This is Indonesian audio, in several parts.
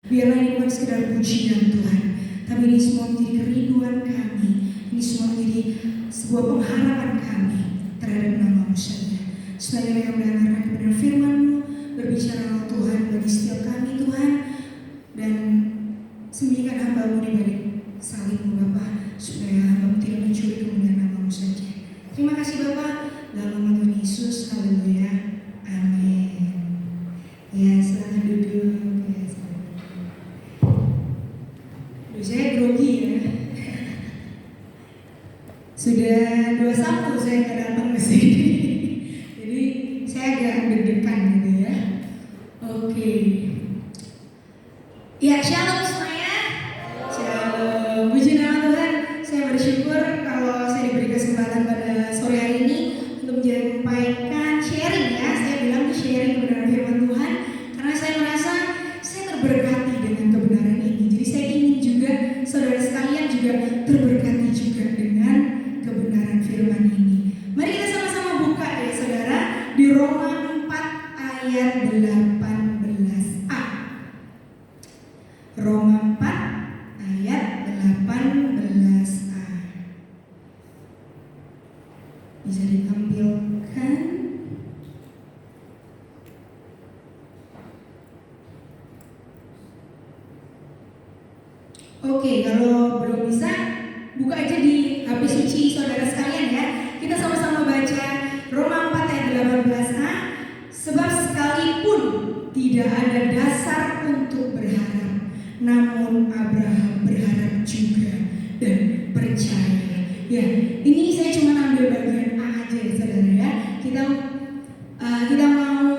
Biarlah ini bukan sekedar pujian Tuhan, tapi ini semua menjadi kerinduan kami. Ini semua menjadi sebuah pengharapan kami terhadap nama-Mu saja. Supaya yang mendengarkan kebenaran firman-Mu, berbicara Tuhan bagi setiap kami Tuhan, dan sembunyikan hamba-Mu di balik salib-Mu Bapa, supaya hamba-Mu tidak mencuri kemuliaan nama-Mu saja. Terima kasih Bapa, dalam nama Tuhan Yesus, haleluya, amin. Ya, silakan duduk. Ya, saya grogi ya. Sudah 21 saya nggak datang ke sini. Jadi saya agak deg-degan gitu ya. Oke. Ya, shalom semuanya. Shalom. Puji nama Tuhan. Saya bersyukur kalau saya diberi kesempatan pada sore hari ini untuk menyampaikan sharing ya. Saya bilang sharing kebenaran firman Tuhan karena saya merasa saya terberkati dengan kebenaran ini. Jadi saya ingin juga saudara sekalian juga terberkati juga dengan kebenaran firman ini. Mari kita sama-sama buka ya saudara di Roma 4 ayat 18a. Roma 4 ayat 18a. Bisa ditampilkan? Oke, kalau belum bisa, buka aja di HP suci saudara sekalian ya. Kita sama-sama baca Roma 4 ayat 18a. Sebab sekalipun tidak ada dasar untuk berharap, namun Abraham berharap juga dan percaya. Ya, ini saya cuma ambil bagian A aja ya saudara ya. Kita mau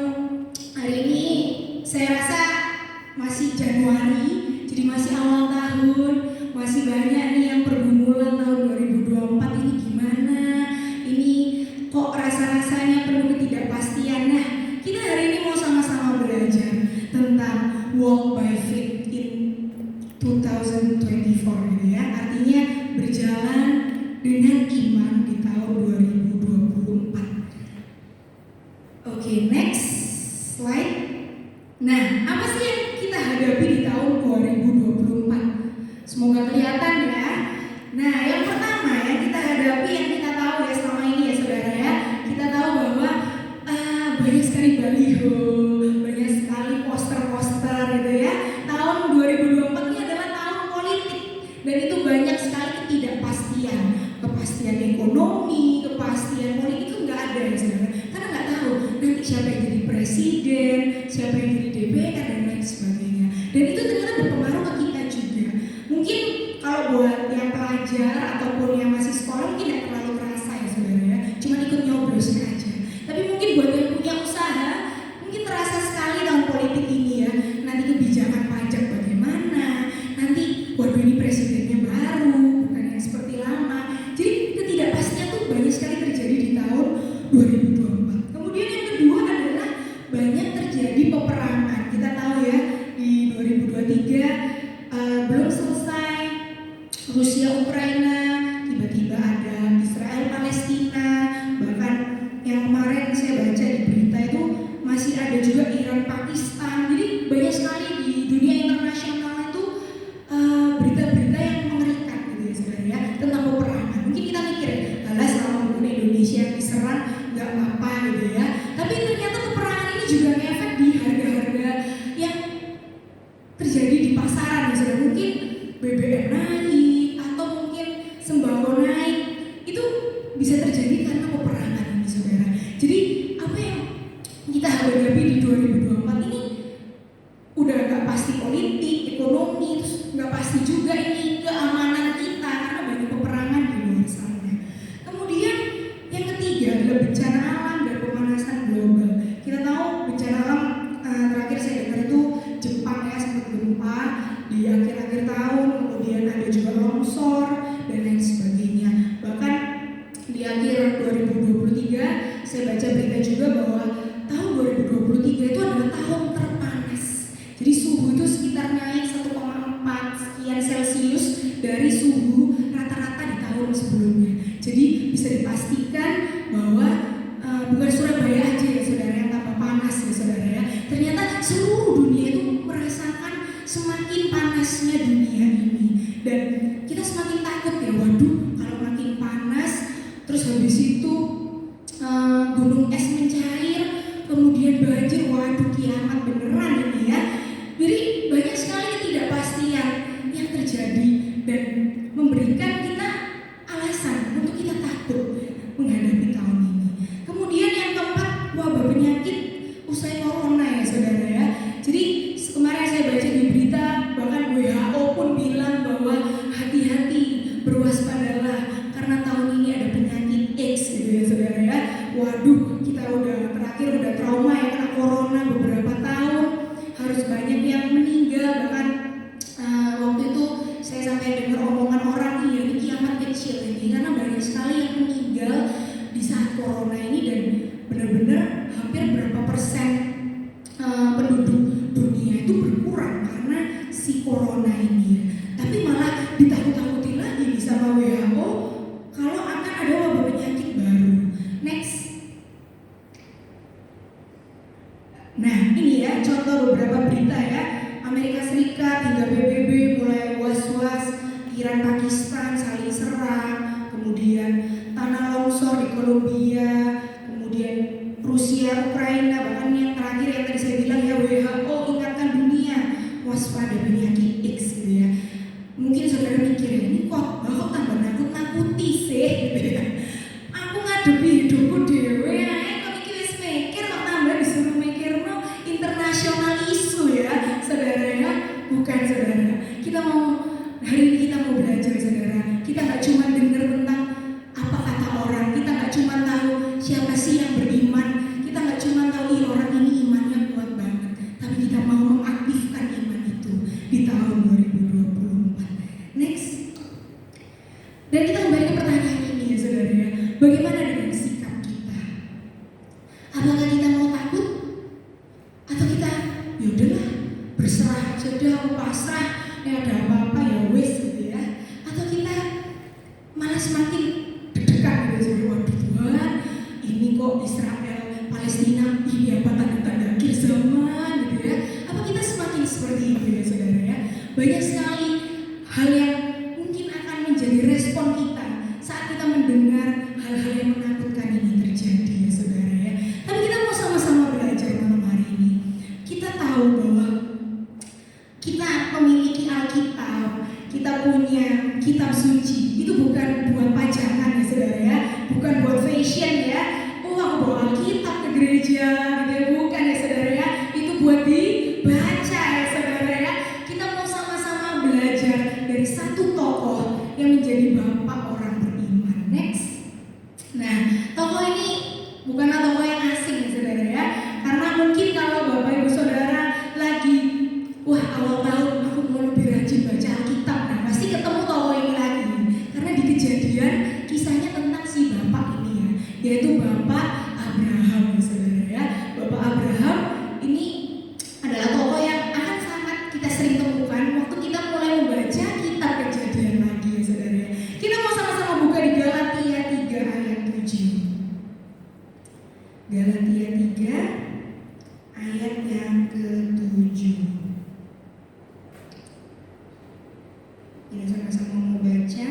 hari ini, saya rasa masih Januari, jadi masih awal tahun, masih banyak nih yang pergumulan tahun 2024 ini gimana, ini kok rasa-rasanya penuh ketidakpastian. Nah, kita hari ini mau sama-sama belajar tentang walk by faith in 2024 gitu ya. Artinya berjalan dengan iman di tahun 2024. Oke, next slide. Nah, apa sih yang kita hadapi di tahun 2024? Semoga kelihatan ya. Nah, yang pertama yang kita hadapi, yang kita tahu ya selama ini ya saudara ya, kita tahu bahwa banyak sekali baliho, banyak sekali poster-poster gitu ya. Tahun 2024 ini adalah tahun politik dan itu banyak sekali ketidakpastian, kepastian ekonomi, kepastian politik itu nggak ada ya saudara. Karena nggak tahu nanti siapa yang jadi presiden, siapa yang jadi DPR dan lain sebagainya. Dan itu ternyata berpengaruh ke kita juga. Mungkin kalau buat yang pelajar ataupun yang masih sekolah mungkin tidak terlalu terasa ya saudara ya, cuma ikut nyoblos aja. Tapi mungkin buat yang punya usaha mungkin terasa sekali tahun politik ini ya. Nanti kebijakan pajak bagaimana, nanti waduh ini presidennya baru, bukan yang seperti lama. Jadi ketidakpastian tuh banyak sekali terjadi di tahun 2024. Kemudian yang kedua adalah banyak terjadi peperangan. Kita tahu ya di 2023 belum selesai Rusia Ukraina, tiba-tiba ada Israel Palestina, bahkan yang kemarin saya baca di berita itu masih ada juga Iran Pakistan. Jadi banyak sekali di dunia internasional itu berita-berita yang mengerikan gitu ya saudara ya, tentang peperangan. Mungkin kita mikir alah selama bukan Indonesia yang diserang nggak apa-apa gitu ya, tapi ternyata peperangan ini juga ngefek di harga-harga yang terjadi di pasaran ya saudara. Mungkin BBM naik atau mungkin sembako naik, itu bisa terjadi karena peperangan ini saudara. Jadi apa yang kita hadapi di 2024 ini udah nggak pasti politik, ekonomi, terus nggak pasti juga ini keamanan kita karena banyak peperangan di luar sana. Kemudian yang ketiga adalah bencana alam dan pemanasan global. Kita tahu bencana alam terakhir saya dengar itu Jepang ya sempat gempa di akhir-akhir tahun, kemudian ada juga longsor dan lain sebagainya. Bahkan di akhir 2023 saya baca berita juga bahwa tahun 2023 itu adalah tahun terpanas. Jadi suhu itu sekitar naik 1,4 sekian Celcius dari suhu rata-rata di tahun sebelumnya. Jadi bisa dipastikan bahwa bukan Surabaya aja ya saudara yang tambah panas ya saudara ya. Ternyata seluruh dunia itu merasakan semakin panasnya dunia ini dan kita semakin takut ya, waduh kalau makin panas terus habis itu gunung es mencair, kemudian banjir, waduh kiamat beneran ini ya. Jadi banyak sekali ketidakpastian yang terjadi dan memberikan kita alasan untuk kita takut menghadapi tahun ini. Kemudian yang keempat, wabah penyakit usai corona ya saudara ya. Jadi kemarin saya baca di berita bahkan WHO pun bilang bahwa hati-hati, berwaspadalah karena tahun ini ada penyakit X gitu ya saudara ya. Waduh, kita udah trauma ya kena corona beberapa tahun, harus banyak yang meninggal. Bahkan waktu itu saya sampai dengar omongan orang, iya ini kiamat kecil ini karena banyak sekali yang meninggal di saat corona ini dan benar-benar hampir berapa persen penduduk dunia itu berkurang karena si corona ini. Tapi malah ditakut-takutin lagi sama WHO kalau akan ada wabah penyakit baru. Next. Nah ini ya contoh beberapa berita ya. Amerika Serikat hingga PBB mulai was-was, Iran Pakistan saling serang, kemudian tanah longsor di Kolombia, kemudian Rusia Ukraina, bahkan yang terakhir yang tadi saya bilang ya WHO ingatkan dunia waspada penyakit X gitu ya. Mungkin saudara mikir ini kok tambah nakut-nakuti sih gitu ya. Aku ngadepi hidupku dewe ae kok iki wis mikir kok tambah disuruh mikir no internasional isu ya saudara ya. Bukan saudara, kita mau hari ini kita mau belajar saudara. Kita gak cuma dengar tentang apa kata orang, kita gak cuma tahu siapa sih yang beriman, kita gak cuma tahu orang ini imannya kuat banget, tapi kita mau mengaktifkan iman itu di tahun 2024. Next. Dan kita kembali ke pertanyaan ini ya saudara ya. Bagaimana dengan sikap kita? Apakah kita mau takut? Atau kita yaudahlah berserah aja dah, aku pasrah, ya ada apa-apa ya wes gitu ya. Atau kita malah semakin deg-degan gitu, waduh Tuhan, ini kok Israel Palestina ini apa tanda-tanda akhir zaman gitu ya. Apa kita semakin seperti itu ya saudara ya. Banyak sekali hal yang mungkin akan menjadi respon kita saat kita mendengar hal-hal yang menakutkan ini terjadi ya saudara ya. Tapi kita mau sama-sama belajar malam hari ini. Kita tahu bahwa kita memiliki Alkitab, kita punya kitab suci. Itu bukan buat pajangan ya saudara ya, bukan buat fashion ya. Oh aku bawa Alkitab ke gereja gitu ya, bukan ya saudara ya. Itu buat dibaca ya saudara ya. Kita mau sama-sama belajar dari satu tokoh yang menjadi bapak orang beriman. Next. Nah tokoh ini bukanlah tokoh yang asing ya saudara ya. Karena mungkin kalau bapak ibu saudara lagi wah awal tahun aku mau lebih rajin baca Alkitab, nah pasti ketemu tokoh ini lagi. Karena di Kejadian kisahnya tentang si bapak ini ya, yaitu bapak Abraham ya saudara ya. Bapak Abraham ini adalah tokoh yang akan sangat kita sering temukan waktu kita mulai membaca kitab Kejadian lagi ya saudara ya. Kita mau sama-sama buka di Galatia 3 ayat 7. Galatia 3 ayat yang ke-7. Ini sama-sama mau baca.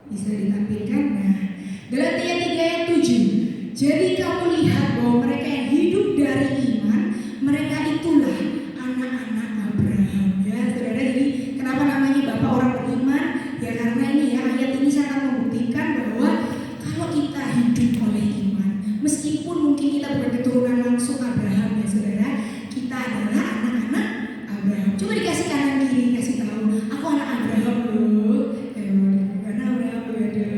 Bisa ditampilkan. Nah, Galatia 3 ayat 7. Jadi kamu lihat bahwa mereka yang hidup dari iman, mereka itulah anak-anak Abraham. Ya, saudara. Jadi kenapa namanya bapak orang beriman? Ya karena ini ya ayat ini sangat membuktikan bahwa kalau kita hidup oleh iman, meskipun mungkin kita bukan keturunan langsung Abraham ya saudara, kita adalah anak-anak Abraham. Coba dikasih kanan kiri, kasih tahu, aku anak Abraham loh. Karena Abraham loh ya.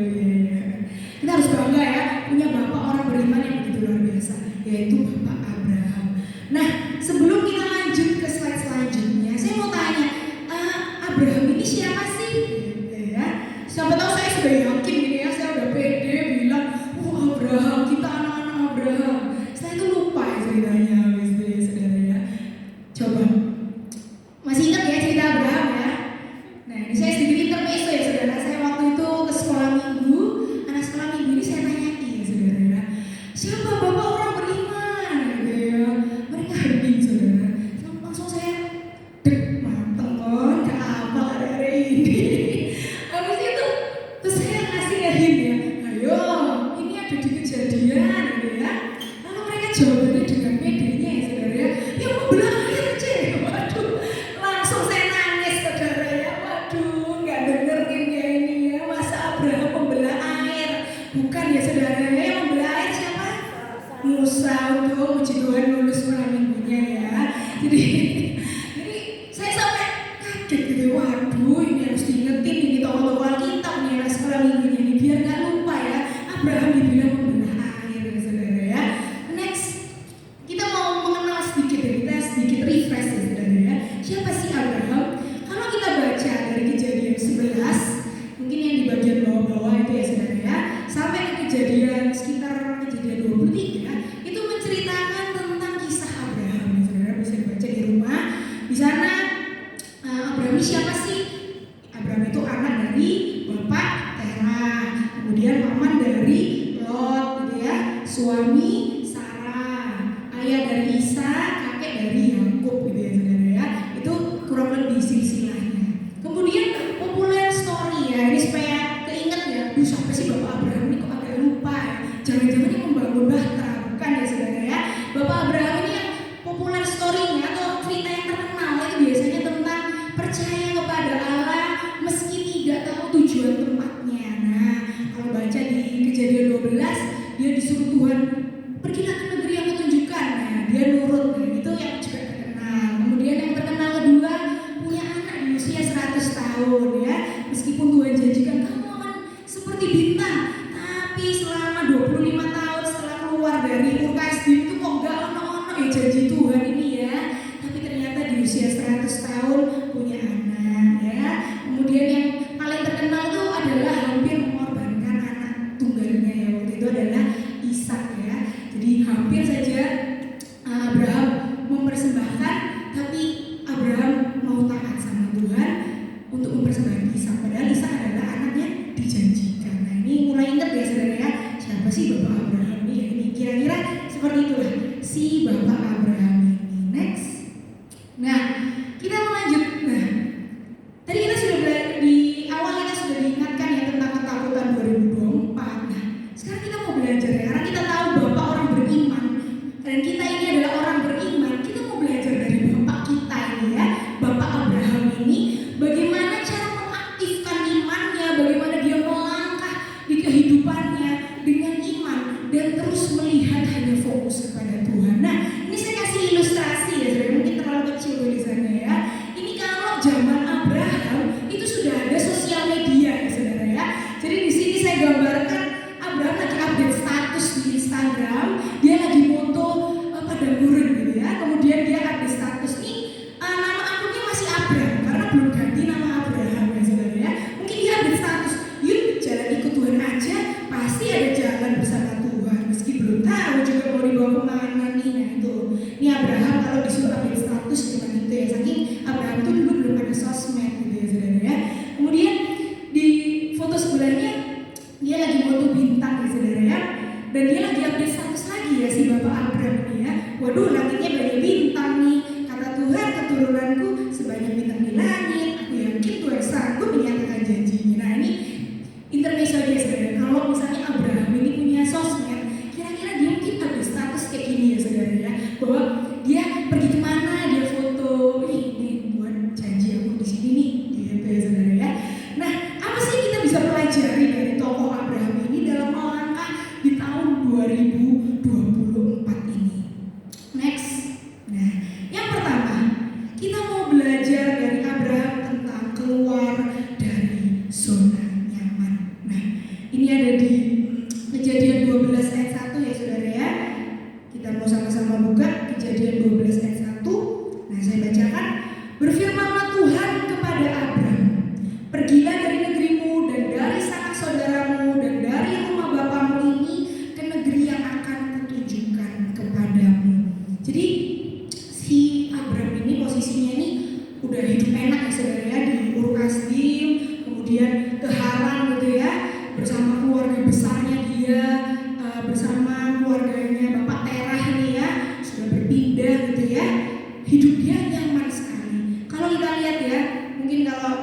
Kita harus bangga ya, punya bapak orang beriman yang begitu luar biasa, yaitu bapak Abraham. Nah, sebelum kita lanjut ke slide selanjutnya, saya mau tanya, Abraham ini siapa sih? Ya, siapa tahu saya sudah yakin gini ya, saya udah pede bilang, Abraham, kita anak-anak Abraham. Setelah itu lupa ya ceritanya, ya saudara ya. Coba. Masih ingat ya cerita Abraham ya? Nah ini saya sedikit intermezzo ya saudara. Saya waktu itu ke sekolah minggu, anak sekolah minggu ini saya tanya ya saudara, siapa bapak orang beriman? Gitu ya. Mereka hening saudara. siapa sih? Abraham itu anak dari bapak Terah, kemudian paman dari Lot, gitu ya, suami Sarah, ayah dari Isa, kakek dari Yakub, gitu ya saudara ya. Itu kurang lebih silsilahnya. Kemudian populer story ya, ini supaya keinget ya, siapa sih bapak Abraham ini kok agak lupa ya. Jangan-jangan yang membangun Bahtera, bukan ya saudara ya. Bapak Abraham ini yang populer story-nya atau cerita yang terkenal itu biasanya tentang percaya kepada Allah meski tidak tahu tujuan tempatnya. Nah, kalau baca di Kejadian 12, dia disuruh Tuhan, pergilah ke negeri yang kutunjukkan. Nah, dia nurut. Nah, itu yang juga terkenal. Kemudian yang terkenal kedua, punya anak di usia 100 tahun ya. Meskipun Tuhan janjikan kamu akan seperti bintang, tapi selama 25 tahun setelah keluar dari Ur Kasdim itu kok gak ono-ono ya janji Tuhan ini ya. Tapi ternyata di usia 100 tahun punya anak ya. Kemudian yang paling terkenal itu adalah hampir mengorbankan anak tunggalnya ya, waktu itu adalah Ishak ya. Jadi hampir saja Abraham mempersembahkan, tapi Abraham mau taat sama Tuhan untuk mempersembahkan Ishak, padahal Ishak adalah anaknya dijanjikan. Nah, ini mulai ingat ya saudara ya, siapa sih bapak Abraham ini? Ini kira-kira seperti itulah si bapak Abraham ini. Next. Nah, kita mau lanjut. Nah, tadi kita sudah di awal kita sudah diingatkan ya tentang ketakutan 2024. Nah, sekarang kita mau belajar ya, karena kita tahu bapak orang beriman dan kita ini adalah orang beriman. Kita mau belajar dari bapak kita ini ya, bapak Abraham ini, bagaimana cara mengaktifkan imannya, bagaimana dia melangkah di kehidupannya dengan iman dan terus melihat hanya fokus kepada Tuhan. Nah, ini saya kasih ilustrasi ya, saudara, mungkin terlalu kecil tulisannya ya. Ini kalau zaman Abraham itu sudah ada sosial media ya saudara ya. Jadi di sini saya gambarkan Abraham lagi update status di Instagram, dia lagi foto padang gurun gitu ya. Kemudian dia update status nih, nama akunnya masih Abraham karena belum ganti nama Abraham ya saudara ya. Mungkin dia update status, yuk jalan ikut Tuhan aja, pasti ada jalan bersama Tuhan. Meski belum tahu juga mau dibawa kemana nih. Nah itu, ini Abraham kalau disuruh update status dengan itu ya, saking Abraham itu dulu belum ada sosmed gitu ya saudara ya. Kemudian di foto sebelahnya dia lagi foto bintang ya saudara ya, dan dia lagi update status lagi ya si bapak Abraham ini ya. Waduh, langitnya banyak bintang nih, kata Tuhan keturunanku sebanyak bintang di langit, aku yakin Tuhan sanggup menyatakan janjinya. Nah ini intermezzo dia saudara. Kalau misalnya Abraham ini punya sosmed, kira-kira dia mungkin update status kayak gini ya saudara ya, bahwa dia pergi kemana, dia foto, ini buat janji aku di sini nih, gitu ya saudara ya. Nah, apa sih kita bisa pelajari dari tokoh Abraham ini dalam melangkah di tahun 2024 ini? Next. Nah, yang pertama, kita mau belajar dari Abraham tentang keluar dari zona nyaman. Nah, ini ada di Kejadian 12 ayat 1 ya saudara ya. Kita mau sama-sama buka Kejadian 12 ayat 1. Nah, saya bacakan. Berfirmanlah Tuhan kepada Abraham, pergilah dari negerimu dan dari sanak saudaramu dan dari rumah bapamu ini ke negeri yang akan kutunjukkan kepadamu. Jadi si Abraham ini posisinya ini udah hidup enak ya saudara ya, di Ur Kasdim, kemudian ke Haran gitu ya, bersama keluarga besarnya dia, bersama keluarganya bapak Terah ini ya, sudah berpindah gitu ya. Hidup dia nyaman sekali. Kalau kita lihat ya, mungkin kalau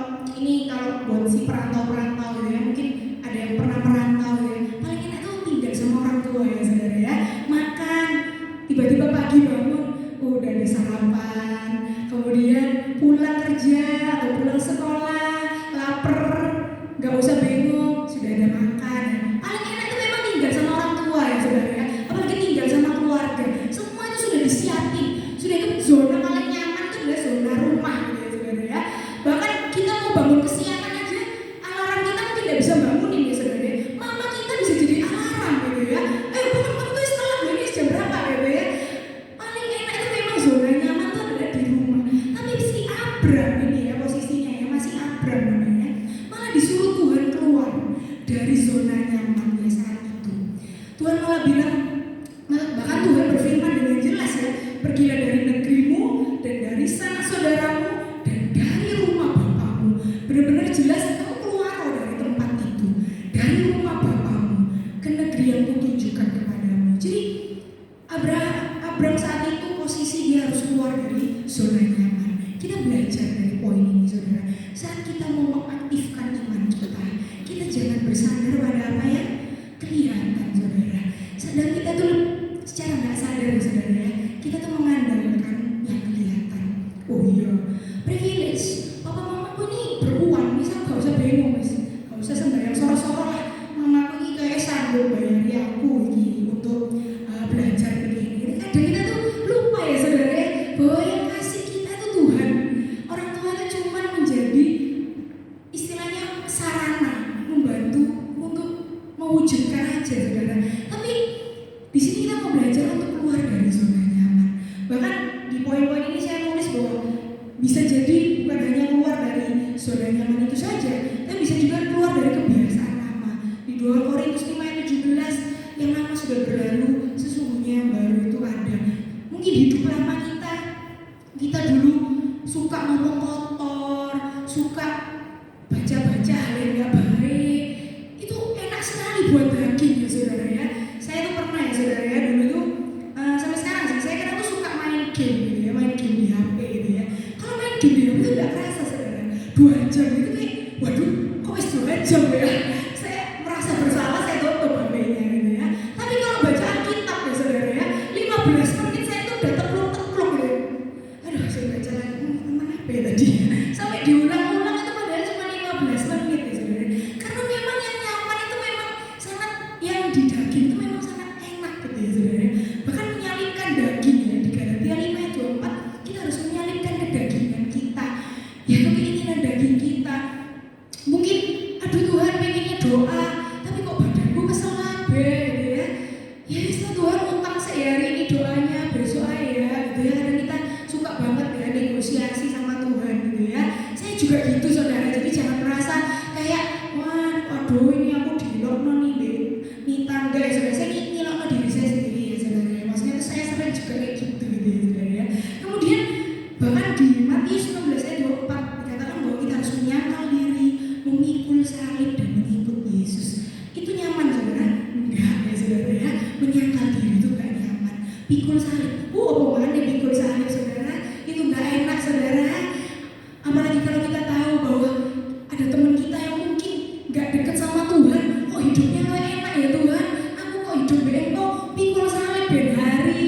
ini kalau buat si perantau-perantau gitu ya, mungkin ada yang pernah merantau gitu ya, paling enak tuh tinggal sama orang tua ya saudara ya. Makan, tiba-tiba pagi bangun, udah ada sarapan, kemudian pulang kerja atau pulang sekolah, lapar, gak usah bengong, sudah ada makan. Paling enak itu memang tinggal sama orang tua ya saudara ya, apalagi tinggal sama keluarga, semua itu sudah disiapin, sudah itu zona paling nyaman itu adalah zona rumah gitu ya saudara ya. Bahkan kita mau bangun kesiangan aja, alarm kita mungkin tidak bisa bangunin ya saudara ya. dari zona nyaman. Kita belajar dari poin ini, saudara. Saat kita mau mengaktifkan iman kita, kita jangan bersandar pada apa yang kelihatan, saudara. Dan kita tuh secara nggak sadar, saudara ya, kita tuh mengandalkan yang kelihatan. Oh iya, privilege. Papa mamaku ini beruang, misal gak usah bingung, mas. Gak usah sembahyang soro-soro lah. Mamaku ini kayak sanggup bayari aku ini untuk belajar begini. Kadang kita tuh lupa ya, saudara ya, bahwa yang kasih kita tuh Tuhan. Orang tua itu cuma menjadi istilahnya sarana membantu untuk mewujudkan aja, saudara. Tapi di sini kita mau belajar untuk keluar dari zona nyaman. Bahkan di poin-poin ini saya nulis bahwa bisa jadi bukan hanya keluar dari zona nyaman itu saja, tapi bisa juga keluar dari kebiasaan lama. Di 2 Korintus 5 ayat 17, yang lama sudah berlalu, sesungguhnya yang baru itu ada. Mungkin hidup lama kita dulu suka ngomong kotor, suka baca-baca hal yang gak baik. Itu enak sekali buat daging ya, saudara ya. Saya tuh pernah ya, saudara ya, dulu tuh sampai sekarang sih, saya kadang tuh suka main game gitu ya, main game di HP gitu ya. Kalau main game di HP itu gak kerasa, saudara. 2 jam itu kayak, waduh, kok wis 2 jam ya. Saya merasa bersalah, saya tutup HP-nya gitu ya. Tapi kalau bacaan kitab ya, saudara ya, 15 menit saya tuh udah tekluk-tekluk gitu. Aduh, saya baca lagi, teman apa ya tadi? Sampai diulang-ulang itu padahal cuma 15 menit ya, saudara. Karena memang yang nyaman itu memang sangat, yang di daging itu memang sangat enak gitu ya, saudara. Bahkan menyalipkan daging ya, di Galatia 5 ayat 24, kita harus menyalipkan kedagingan kita, yaitu keinginan daging kita. Mungkin, aduh Tuhan pengennya doa, tapi kok badanku kesel kabeh gitu ya. Ya istilah Tuhan utang sehari ini doanya, besok aja ya gitu ya. Karena kita suka banget ya negosiasi sama Tuhan gitu ya. Saya juga gitu, saudara. Jadi jangan merasa kayak, wah aduh ini aku dilokno nih tangga ya, saudara. Saya ngilokno diri saya sendiri ya, saudara ya. Maksudnya itu saya sering juga kayak gitu gitu ya, saudara ya. Kemudian bahkan di Matius 16 ayat 24 dikatakan bahwa kita harus menyangkal diri, memikul salib dan mengikut Yesus. Itu nyaman, saudara? Enggak ya, saudara ya. Menyangkal diri itu enggak nyaman. Pikul salib, apa mana pikul salib, saudara? Itu enggak enak, saudara. Apalagi kalau kita tahu bahwa ada teman kita yang mungkin enggak dekat sama Tuhan. Kok hidupnya enggak enak ya Tuhan? Aku kok hidup kok pikul salib ben hari,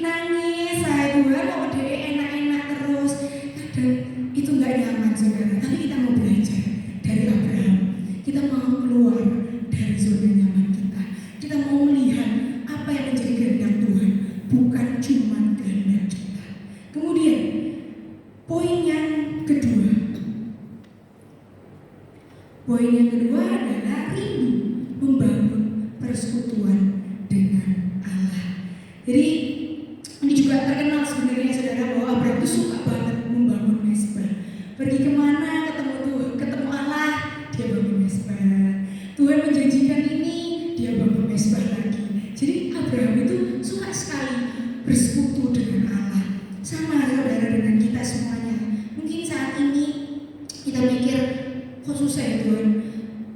nangis, saya Tuhan kok dia enak-enak terus. Kadang itu enggak nyaman, saudara. Tapi kita mau belajar dari Abraham. Kita mau keluar dari zona nyaman kita. Kita mau melihat apa yang menjadi kehendak Tuhan, bukan cuma kehendak kita. Kemudian poin yang kedua. Poin yang kedua adalah rindu membangun persekutuan dengan Allah. Jadi ini juga terkenal sebenarnya, saudara, bahwa Abraham itu suka banget membangun mezbah. Pergi kemana ketemu Allah, dia bangun mezbah. Tuhan menjanjikan ini, dia bangun mezbah lagi. Jadi Abraham itu suka sekali bersekutu dengan Allah. Sama, saudara, dengan kita semuanya. Mungkin saat ini kita mikir, kok susah ya Tuhan,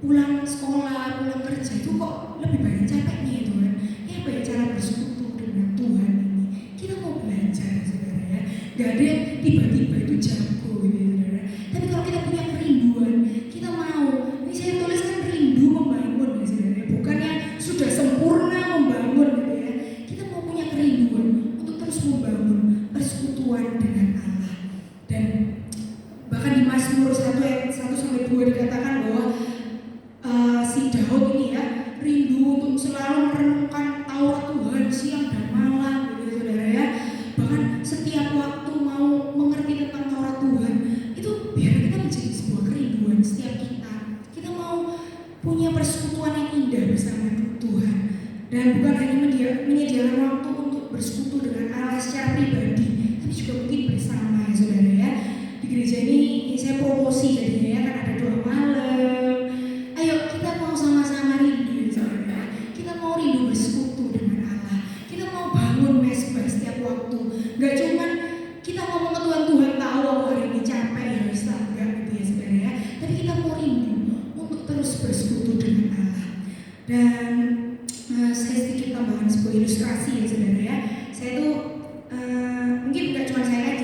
pulang sekolah, pulang kerja itu kok lebih banyak capeknya ya Tuhan. Ya apa ya cara bersekutu dengan Tuhan ini? Kita mau belajar, saudara ya. Gak ada yang tiba-tiba itu jago gitu ya, saudara. Tapi kalau kita punya kerinduan, kita mau. Ini saya tuliskan rindu membangun ya, saudara. Bukan yang sudah sempurna membangun gitu ya. Kita mau punya kerinduan untuk terus membangun persekutuan dengan Allah. Dan bahkan di Mazmur 1 ayat 1-2 dikatakan bahwa si Daud ini ya rindu untuk selalu merenungkan Taurat Tuhan siang dan malam gitu ya, saudara ya. Bahkan setiap waktu mau mengerti tentang Taurat Tuhan itu biar kita menjadi sebuah kerinduan setiap kita. Kita mau punya persekutuan yang indah bersama Tuhan. Dan bukan hanya menyediakan waktu untuk bersekutu dengan Allah secara pribadi, tapi juga mungkin bersama ya, saudara ya. Di gereja ini saya promosi jadinya ya, kan ada doa malam. Ayo kita mau sama-sama rindu, saudara. Kita mau rindu bersekutu dengan Allah. Kita mau bangun mezbah setiap waktu. Gak cuman kita ngomong ke Tuhan tahu aku hari ini capek ya, wis enggak gitu ya, saudara ya. Tapi kita mau rindu untuk terus bersekutu dengan Allah. Dan saya sedikit tambahan sebuah ilustrasi ya, saudara ya. Saya tuh mungkin gak cuma saya aja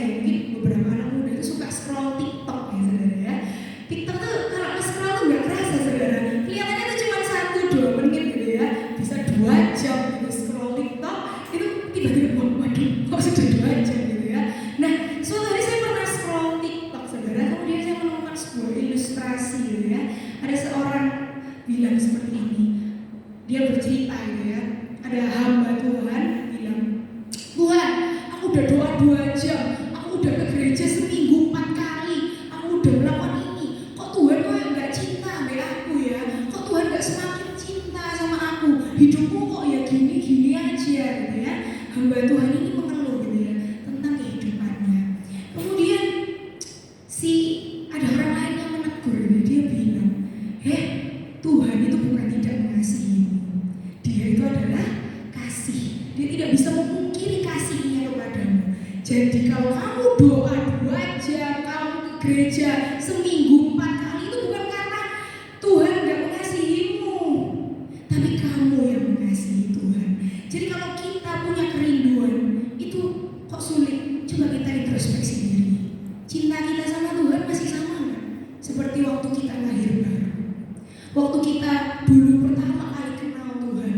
hamba Tuhan ini mengeluh gitu ya tentang kehidupannya. Kemudian ada orang lain yang menegur gitu. Dia bilang, Tuhan itu bukan tidak mengasihimu, Dia itu adalah kasih. Dia tidak bisa memungkiri kasihnya kepadamu. Jadi kalau kamu doa 2 jam, kamu ke gereja seminggu 4 kali, itu bukan karena Tuhan gak mengasihimu, tapi kamu yang mengasihi Tuhan. Jadi kalau kita punya kerinduan, itu kok sulit? Coba kita introspeksi diri. Cinta kita sama Tuhan masih sama nggak? Seperti waktu kita lahir baru. Waktu kita dulu pertama kali kenal Tuhan.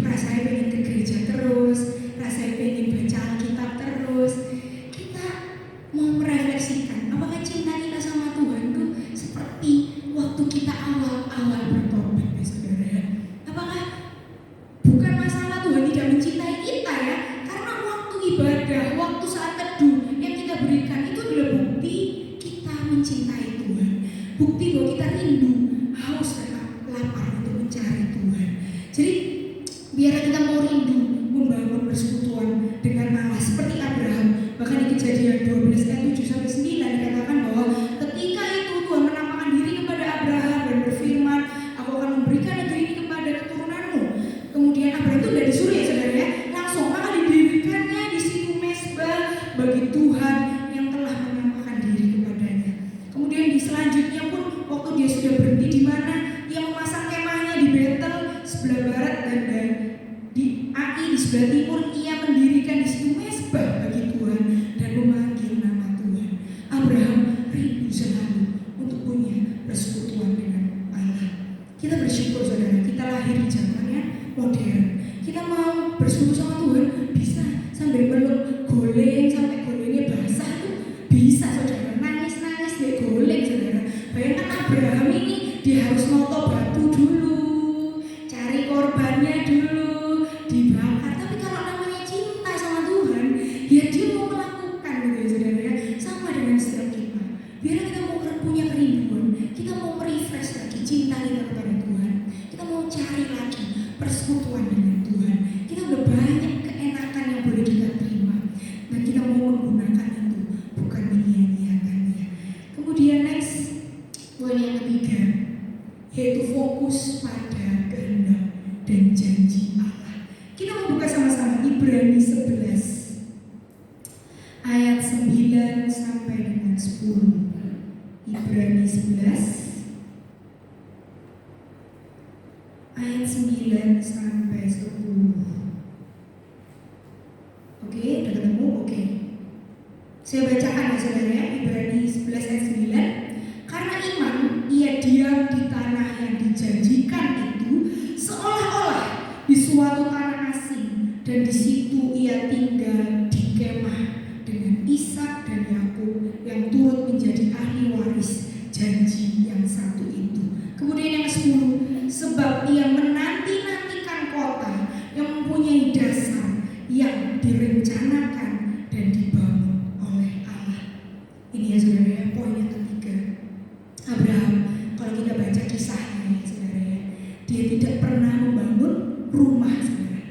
Rasanya pengen ke gereja terus, rasanya pengen baca Alkitab terus. Kita mau merefleksikan, apakah cinta kita sama Tuhan tuh seperti waktu kita awal-awal bertobat ya saudara ya? Apakah bukan masalah Tuhan tidak mencintai kita ya? Karena waktu ibadah, waktu saat teduh yang kita berikan itu adalah bukti kita mencintai Tuhan. Bukti bahwa kita rindu, haus dan lapar untuk mencari Tuhan. Jadi biar kita mau rindu membangun persekutuan dengan Allah seperti Abraham. Bahkan di Kejadian 12 ayat 7-9 dikatakan bahwa ketika itu Tuhan menampakkan diri kepada Abraham dan berfirman, aku akan memberikan negeri ini kepada keturunanmu. Kemudian Abraham itu udah disuruh ya saudara ya, langsung maka didirikannya di situ mezbah bagi Tuhan yang telah menampakkan diri kepadanya. Kemudian di selanjutnya pun waktu dia sudah berhenti di mana, ia memasang kemahnya di Betel sebelah barat dan di Ai di sebelah timur, ia mendirikan di situ mezbah bagi Tuhan dan memanggil nama Tuhan. Abraham rindu selalu untuk punya persekutuan dengan Allah. Kita bersyukur saudara, kita lahir di zaman yang modern. Kita mau bersekutu sama Tuhan bisa sambil meluk goleng sampai golengnya basah tuh bisa saudara. Nangis-nangis dia goleng saudara. Bayangkan Abraham ini dia harus noto batu dulu, cari korbannya dulu, dibakar. Tapi kalau namanya cinta sama Tuhan, ya dia mau melakukan gitu ya saudara ya. Sama dengan setiap kita. Biar kita mau punya kerinduan, kita mau merefresh lagi cinta kita kepada Tuhan. Kita mau cari lagi persekutuan dengan Tuhan. Kita udah banyak keenakan yang boleh kita terima, dan kita mau menggunakan itu, bukan menyia-nyiakannya. Kemudian next, poin yang ketiga, yaitu fokus pada kehendak dan janji Allah. Kita mau buka sama-sama Ibrani 11 ayat 9 sampai dengan 10. Ibrani 11 ayat 9 sampai 10. Oke, udah ketemu? Oke. Saya bacakan ya saudara ya, Ibrani 11 ayat 9. Karena iman, ia diam di tanah yang dijanjikan itu seolah-olah di suatu tanah asing, dan di situ ia tinggal di kemah dengan Ishak dan Yakub yang turut menjadi ahli waris janji yang satu itu. Kemudian yang ke-10, sebab ia menanti-nantikan kota yang mempunyai dasar yang direncanakan dan dibangun oleh Allah. Ini ya saudara ya, poin yang ketiga. Abraham, kalau kita baca kisahnya ya saudara ya, dia tidak pernah membangun rumah saudara.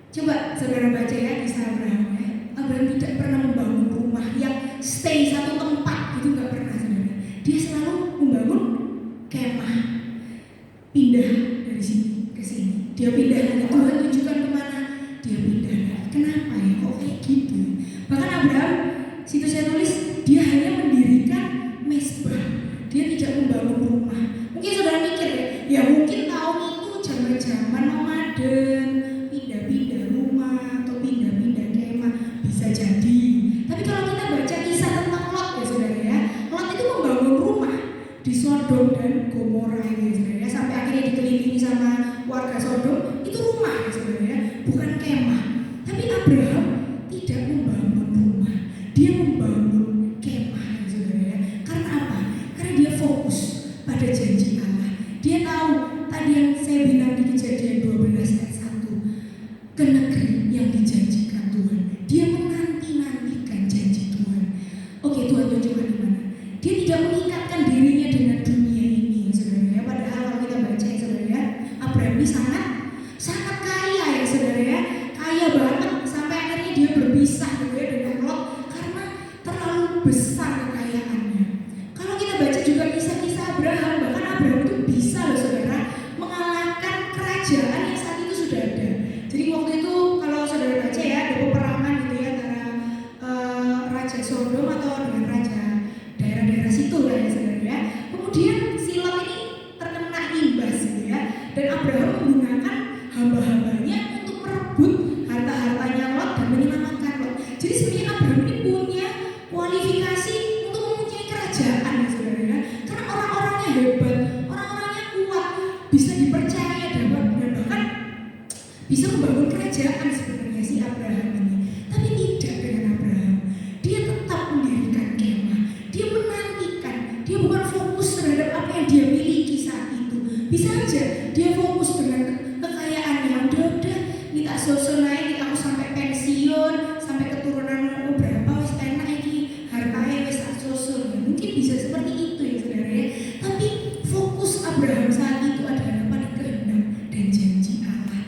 Coba saudara baca ya kisah Abraham ya. Abraham tidak pernah membangun rumah yang stay satu tempat, itu nggak pernah saudara. Dia selalu membangun kemah, pindah dari sini ke sini. Dia pindah lagi, Tuhan tunjukkan kemana, dia pindah lagi. Kenapa ya kok kayak gitu? Bahkan Abraham, situ saya tulis, dia hanya mendirikan mezbah. Dia tidak membangun rumah. Mungkin saudara mikir ya mungkin tahun itu zaman-zaman nomaden, pindah-pindah rumah atau pindah-pindah kemah, bisa jadi. Tapi kalau kita baca kisah tentang Lot ya saudara ya, Lot itu membangun rumah di Sodom dan Gomora ya saudara ya, sampai akhirnya dikelilingi sama warga Sodom. Itu rumah ya saudara ya, bukan kemah. Tapi Abraham tidak membangun rumah, dia membangun kemah ya saudara ya. Karena apa? Karena dia fokus pada janji Allah. Dia tahu tadi yang saya bilang di Kejadian 12 ayat 1, ke negeri yang dijanjikan Tuhan. Dia menanti-nantikan janji Tuhan. Oke, Tuhan tunjukkan di mana. Dia tidak mengikatkan dirinya dengan dunia ini ya saudara ya. Padahal kalau kita baca ya saudara ya, Abraham ini sangat kaya ya saudara ya, kaya banget besar kekayaannya. Kalau kita baca juga kisah-kisah Abraham, bahkan Abraham itu bisa loh saudara mengalahkan kerajaan yang saat itu sudah ada. Jadi waktu itu kalau saudara baca ya, ada peperangan gitu ya antara Raja Sodom atau dengan raja daerah-daerah situ lah ya saudara ya. Kemudian si Lot ini terkena imbas gitu ya, dan Abraham menggunakan hamba-hambanya untuk merebut harta-hartanya Lot dan menyelamatkan Lot. Jadi sebenarnya Abraham ini punya kualifikasi untuk mempunyai kerajaan ya saudara ya, karena orang-orangnya hebat, orang-orangnya kuat, bisa dipercaya dan bahkan bisa membangun kerajaan sebenarnya si Abraham ini. Tapi tidak dengan Abraham. Dia tetap mendirikan kemah. Dia menantikan. Dia bukan fokus terhadap apa yang dia miliki saat itu. Bisa aja dia fokus dengan kekayaannya. Udah ini tak susun naik, aku sampai pensiun, sampai keturunan aku berapa, wis enak ini hartanya wis tak susun. Mungkin bisa seperti itu ya saudara ya. Tapi fokus Abraham saat itu adalah pada kehendak dan janji Allah.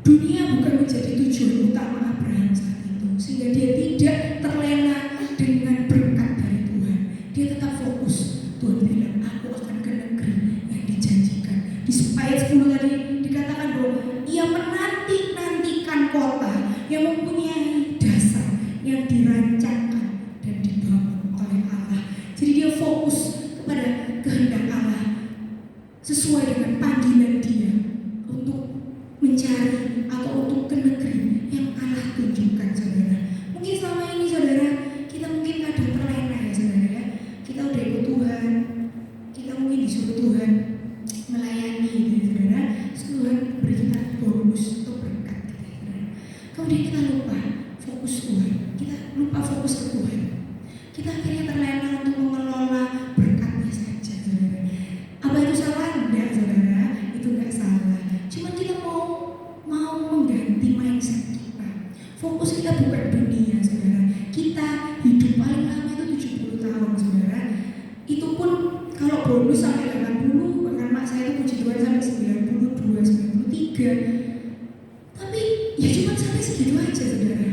Dunia bukan menjadi tujuan utama Abraham saat itu, sehingga dia tidak terlena dengan berkat dari Tuhan. Dia tetap fokus. Tuhan bilang, aku akan ke negeri yang dijanjikan. Di ayat 10 tadi dikatakan bahwa ia menanti-nantikan kota yang mempunyai dasar yang dirancangkan dan dibangun oleh Allah. Jadi dia fokus kepada kehendak Allah sesuai dengan panggilan dia untuk mencari atau untuk ke negeri yang Allah tunjukkan saudara. Mungkin selama ini saudara kita mungkin kadang terlena ya saudara ya. Kita udah ikut Tuhan, kita mungkin disuruh Tuhan melayani gitu ya saudara. Tuhan beri kita bonus atau berkat gitu ya saudara. Kemudian kita lupa fokus Tuhan, kita lupa fokus ke Tuhan. Kita akhirnya terlena untuk mengelola berkatnya saja saudara. Apa itu salah? Enggak saudara, itu enggak salah. Cuma kita mau mengganti mindset kita. Fokus kita bukan dunia saudara. Kita hidup paling lama itu 70 tahun saudara. Itu pun kalau bonus sampai 80, bahkan mak saya itu puji Tuhan sampai 92, 93. Tapi ya cuma sampai segitu aja saudara.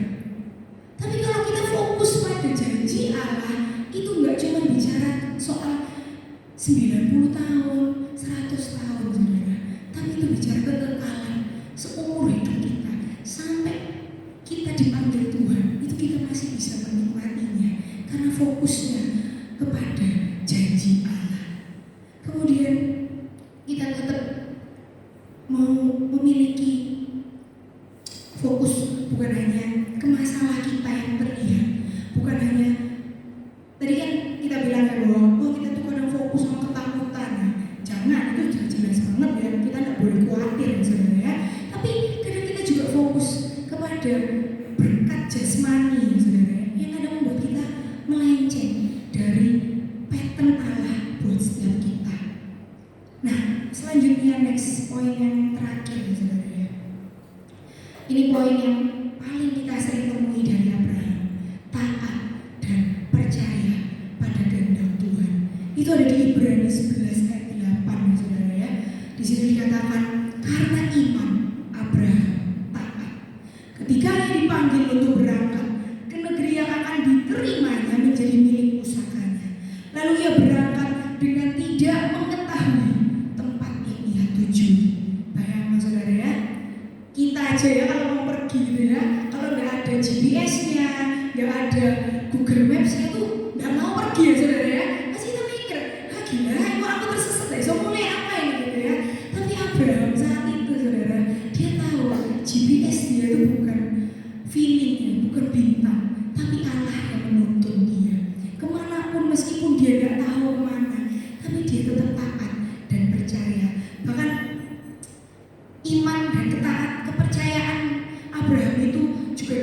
Tapi kalau kita fokus pada janji Allah, itu enggak cuma bicara soal 90 tahun, 100 tahun saudara. Tapi itu bicara kekekalan seumur hidup kita. Sampai kita dipanggil Tuhan, itu kita masih bisa menikmatinya. Karena fokusnya kepada janji Allah. Kemudian kita tetap mau memiliki fokus bukan hanya ke masalah kita yang terlihat, bukan hanya tadi kan kita bilang kan bahwa kita tuh kadang fokus sama ketakutan. Jangan, itu jelas banget ya, kita nggak boleh khawatir ya saudara ya. Tapi kadang kita juga fokus kepada berkat jasmani ya saudara ya, yang kadang membuat kita melenceng dari pattern Allah buat setiap kita. Nah, selanjutnya next poin yang terakhir ya saudara ya. Ini poin yang paling kita sering temui dari Abraham, taat dan percaya pada kehendak Tuhan. Itu ada di Ibrani 11 ayat 8 ya saudara ya. Di situ dikatakan karena iman Abraham taat. Ketika ia dipanggil untuk berangkat ke negeri yang akan diterimanya menjadi milik pusakanya, lalu ia berangkat dengan tidak mengetahui tempat yang ia tuju. Bayangkan saudara ya, kita aja ya kalau mau pergi gitu ya, kalau nggak ada GPS-nya, nggak ada Google Maps-nya tuh nggak mau pergi ya saudara ya. Pasti kita mikir, gila, kok aku tersesat deh, so mulai apa ini gitu ya. Tapi Abraham saat itu saudara, dia tahu GPS dia itu bukan feelingnya, bukan bintang, tapi Allah yang menuntun dia. Kemanapun meskipun dia nggak tahu kemana, tapi dia tetap taat dan percaya. Bahkan iman dan kepercayaan Abraham itu juga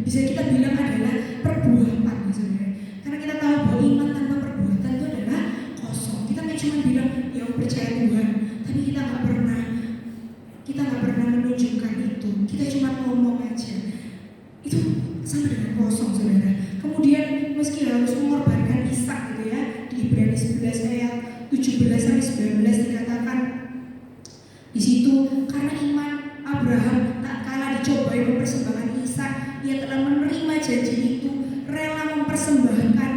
bisa kita bilang adalah perbuatan saudara. Karena kita tahu bahwa iman tanpa perbuatan itu adalah kosong. Kita nggak cuma bilang ya percaya Tuhan, tapi kita nggak pernah menunjukkan itu. Kita cuma ngomong aja. Itu sama dengan kosong saudara. Kemudian meski harus mengorbankan Ishak gitu ya, di Ibrani 11 ayat 17 sampai 19 dikatakan di situ, karena iman Abraham tak kalah dicobai mempersembahkan Ishak, ia telah menerima janji itu, rela mempersembahkan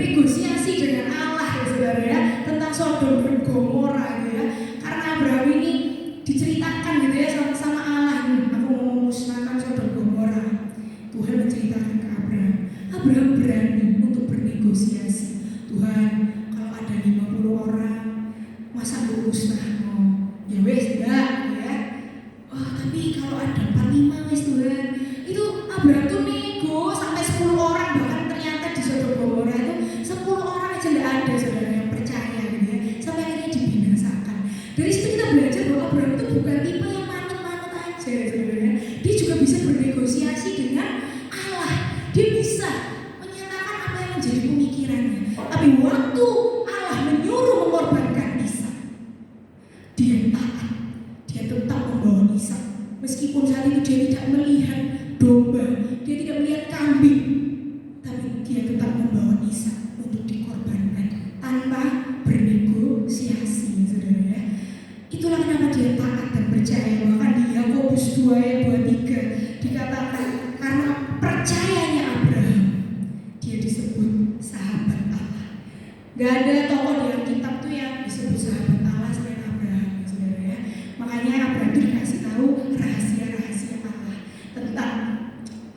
bernegosiasi dengan Allah ya saudara ya, tentang Sodom dan Gomora gitu ya. Karena Abraham ini diceritakan gitu ya sama Allah, aku mau memusnahkan Sodom Gomora. Tuhan menceritakan ke Abraham. Abraham berani untuk bernegosiasi. Tuhan, kalau ada 50 orang, masa aku musnahno? Ya wes enggak ya. Oh, tapi kalau ada 45 wes Tuhan. Itu Abraham tuh nego sampai 10 orang, bahkan ternyata di Sodom Gomora itu 10 orang aja enggak ada saudara yang percaya gitu ya. Sampai akhirnya dibinasakan. Dari situ kita belajar bahwa Abraham itu bukan tipe yang manut-manut aja saudara ya. Dia juga bisa bernegosiasi dengan Allah. Dia bisa menyatakan apa yang menjadi pemikirannya. Tapi waktu Allah menyuruh mengorbankan Ishak, dia taat. Dia tetap membawa Ishak. Meskipun saat itu dia tidak melihat domba, dia tidak melihat kambing, tapi dia tetap membawa Ishak untuk dikorbankan tanpa bernegosiasi, saudara ya. Itulah kenapa dia taat dan percaya. Bahkan di Yakobus 2 ayat 23 dikatakan karena percayanya Abraham, dia disebut sahabat Allah. Gak ada tokoh di Alkitab tuh yang disebut sahabat Allah selain Abraham, saudara ya. Makanya Abraham itu dikasih tahu rahasia-rahasia Allah tentang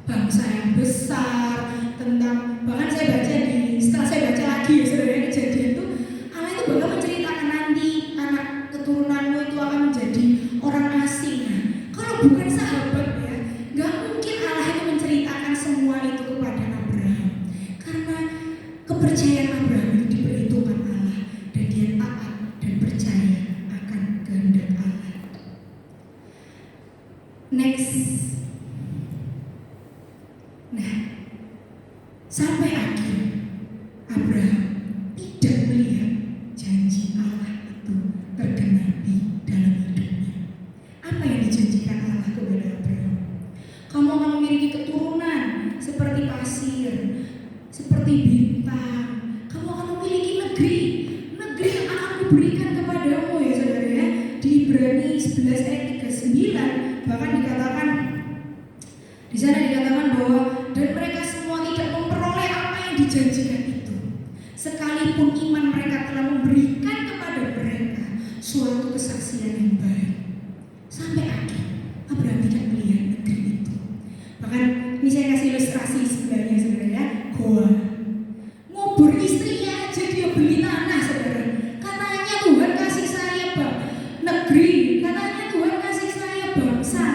bangsa yang besar, tentang bahkan setelah saya baca lagi ya saudara ya, Kejadian itu Allah itu bakal menceritakan nanti anak keturunanmu itu akan menjadi orang asing. Nah, kalau bukan sahabat ya, gak mungkin Allah itu menceritakan semua itu kepada Abraham. Karena kepercayaan Abraham itu diperhitungkan Allah dan dia taat dan percaya akan kehendak Allah. Next. Nah, sampai akhir Abraham tidak melihat janji Allah itu tergenapi dalam hidupnya. Apa yang dijanjikan Allah kepada Abraham? Kamu akan memiliki keturunan seperti pasir, seperti bintang. Kamu akan memiliki negeri yang akan kuberikan kepadamu ya saudara ya. Di Ibrani 11 ayat 39 bahkan dikatakan, di sana dikatakan bahwa dan mereka semua tidak memperoleh apa yang dijanjikan itu, sekalipun iman mereka telah memberikan kepada mereka suatu kesaksian yang baik. Sampai akhir Abraham tidak melihat negeri itu. Bahkan ini saya kasih ilustrasi sebenarnya saudara ya, goa. Ngubur istrinya aja dia beli tanah saudara. Katanya Tuhan kasih saya negeri, katanya Tuhan kasih saya bangsa.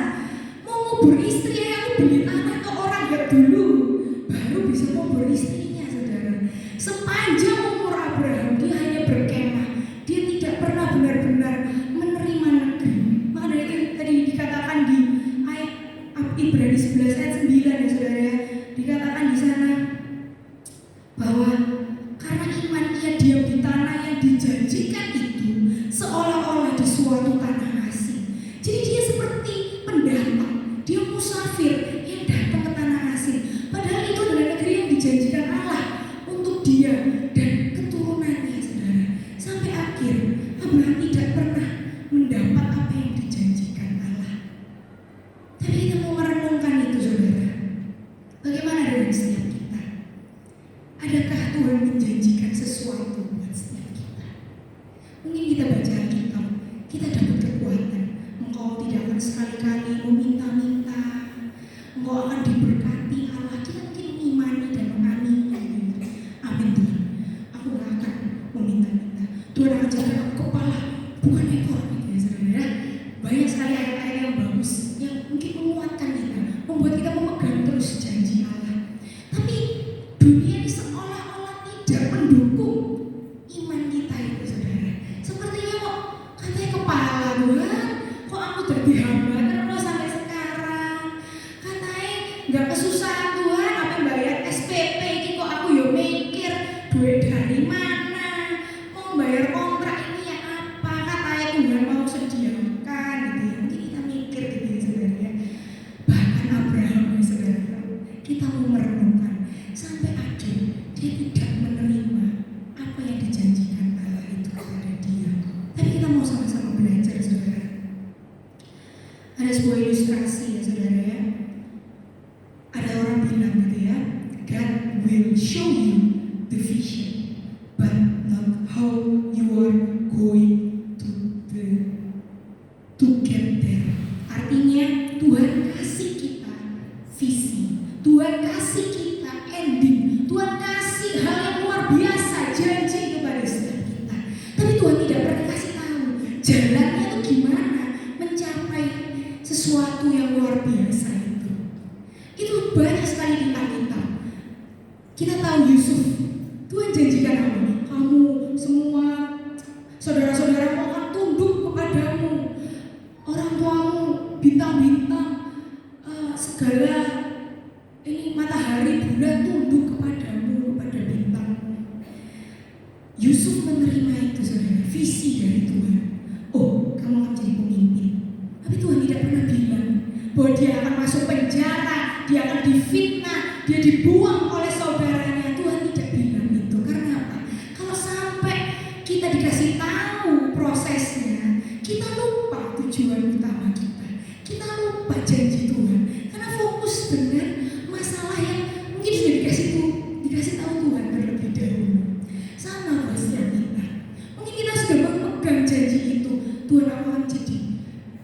Mau ngubur istri aku beli tanah ke orang gak dulu, baru bisa ngubur istrinya saudara. Sepanjang umur Abraham dia hanya berkemah, dia tidak pernah benar-benar menerima negeri. Maka dari itu tadi dikatakan di ayat Ibrani 11 ayat 9 ya saudara ya, dikatakan di sana bahwa karena iman ia diam di tanah yang dijanjikan itu seolah-olah di suatu tanah asing. Jadi dia seperti pendatang, dia musafir yang datang ke tanah asing. Padahal itu adalah negeri yang dijanjikan Allah untuk dia dan keturunannya saudara. Sampai akhir Abraham tidak pernah mendapat apa yang dijanjikan Allah. Tapi kita mau merenungkan itu saudara. Bagaimana dengan setiap kita? Adakah Tuhan menjanjikan sesuatu buat setiap kita? Mungkin kita baca Alkitab, kita dapat kekuatan. Engkau tidak akan sekali-kali meminta-minta, engkau akan diberkati Allah. Kita mungkin mengimani dan mengamini. Amin Tuhan, aku gak akan meminta-minta. Tuhan akan jaga aku kepala, bukan ekor gitu ya saudara ya. Banyak sekali ayat-ayat yang bagus yang mungkin menguatkan kita, membuat kita memegang terus janji Allah. Tapi dunia ini seolah-olah tidak mendukung iman kita itu saudara. Sepertinya kok katanya kepala Tuhan, kok aku jadi hamba terus sampai sekarang. Katanya gak kesusahan Tuhan, apa bayar SPP ini kok aku yo mikir duit dari mana, mau bayar kontrak ini ya apa, katanya Tuhan mau sediakan gitu ya. Mungkin kita mikir gitu ya saudara ya. Bahkan Abraham ya saudara, kita mau merenungkan sampai akhir dia tidak menerima sesuatu yang luar biasa itu. Itu banyak sekali di Alkitab. Kita tahu Yusuf, Tuhan janjikan apa? Kamu semua saudara-saudaramu akan tunduk kepadamu, orang tuamu, bintang-bintang, segala ini matahari, bulan tunduk kepadamu, kepada bintangmu. Yusuf menerima itu, saudara, visi dari Tuhan. Oh, kamu akan jadi pemimpin. Tapi Tuhan tidak pernah bilang bahwa dia akan masuk penjara, dia akan difitnah, dia dibuang oleh saudaranya. Tuhan tidak bilang itu. Karena apa? Kalau sampai kita dikasih tahu prosesnya, kita lupa tujuan utama kita. Kita lupa janji Tuhan. Karena fokus dengan masalah yang mungkin sudah dikasih tahu Tuhan terlebih dahulu. Sama bosnya kita. Mungkin kita sudah memegang janji itu. Tuhan akan jadi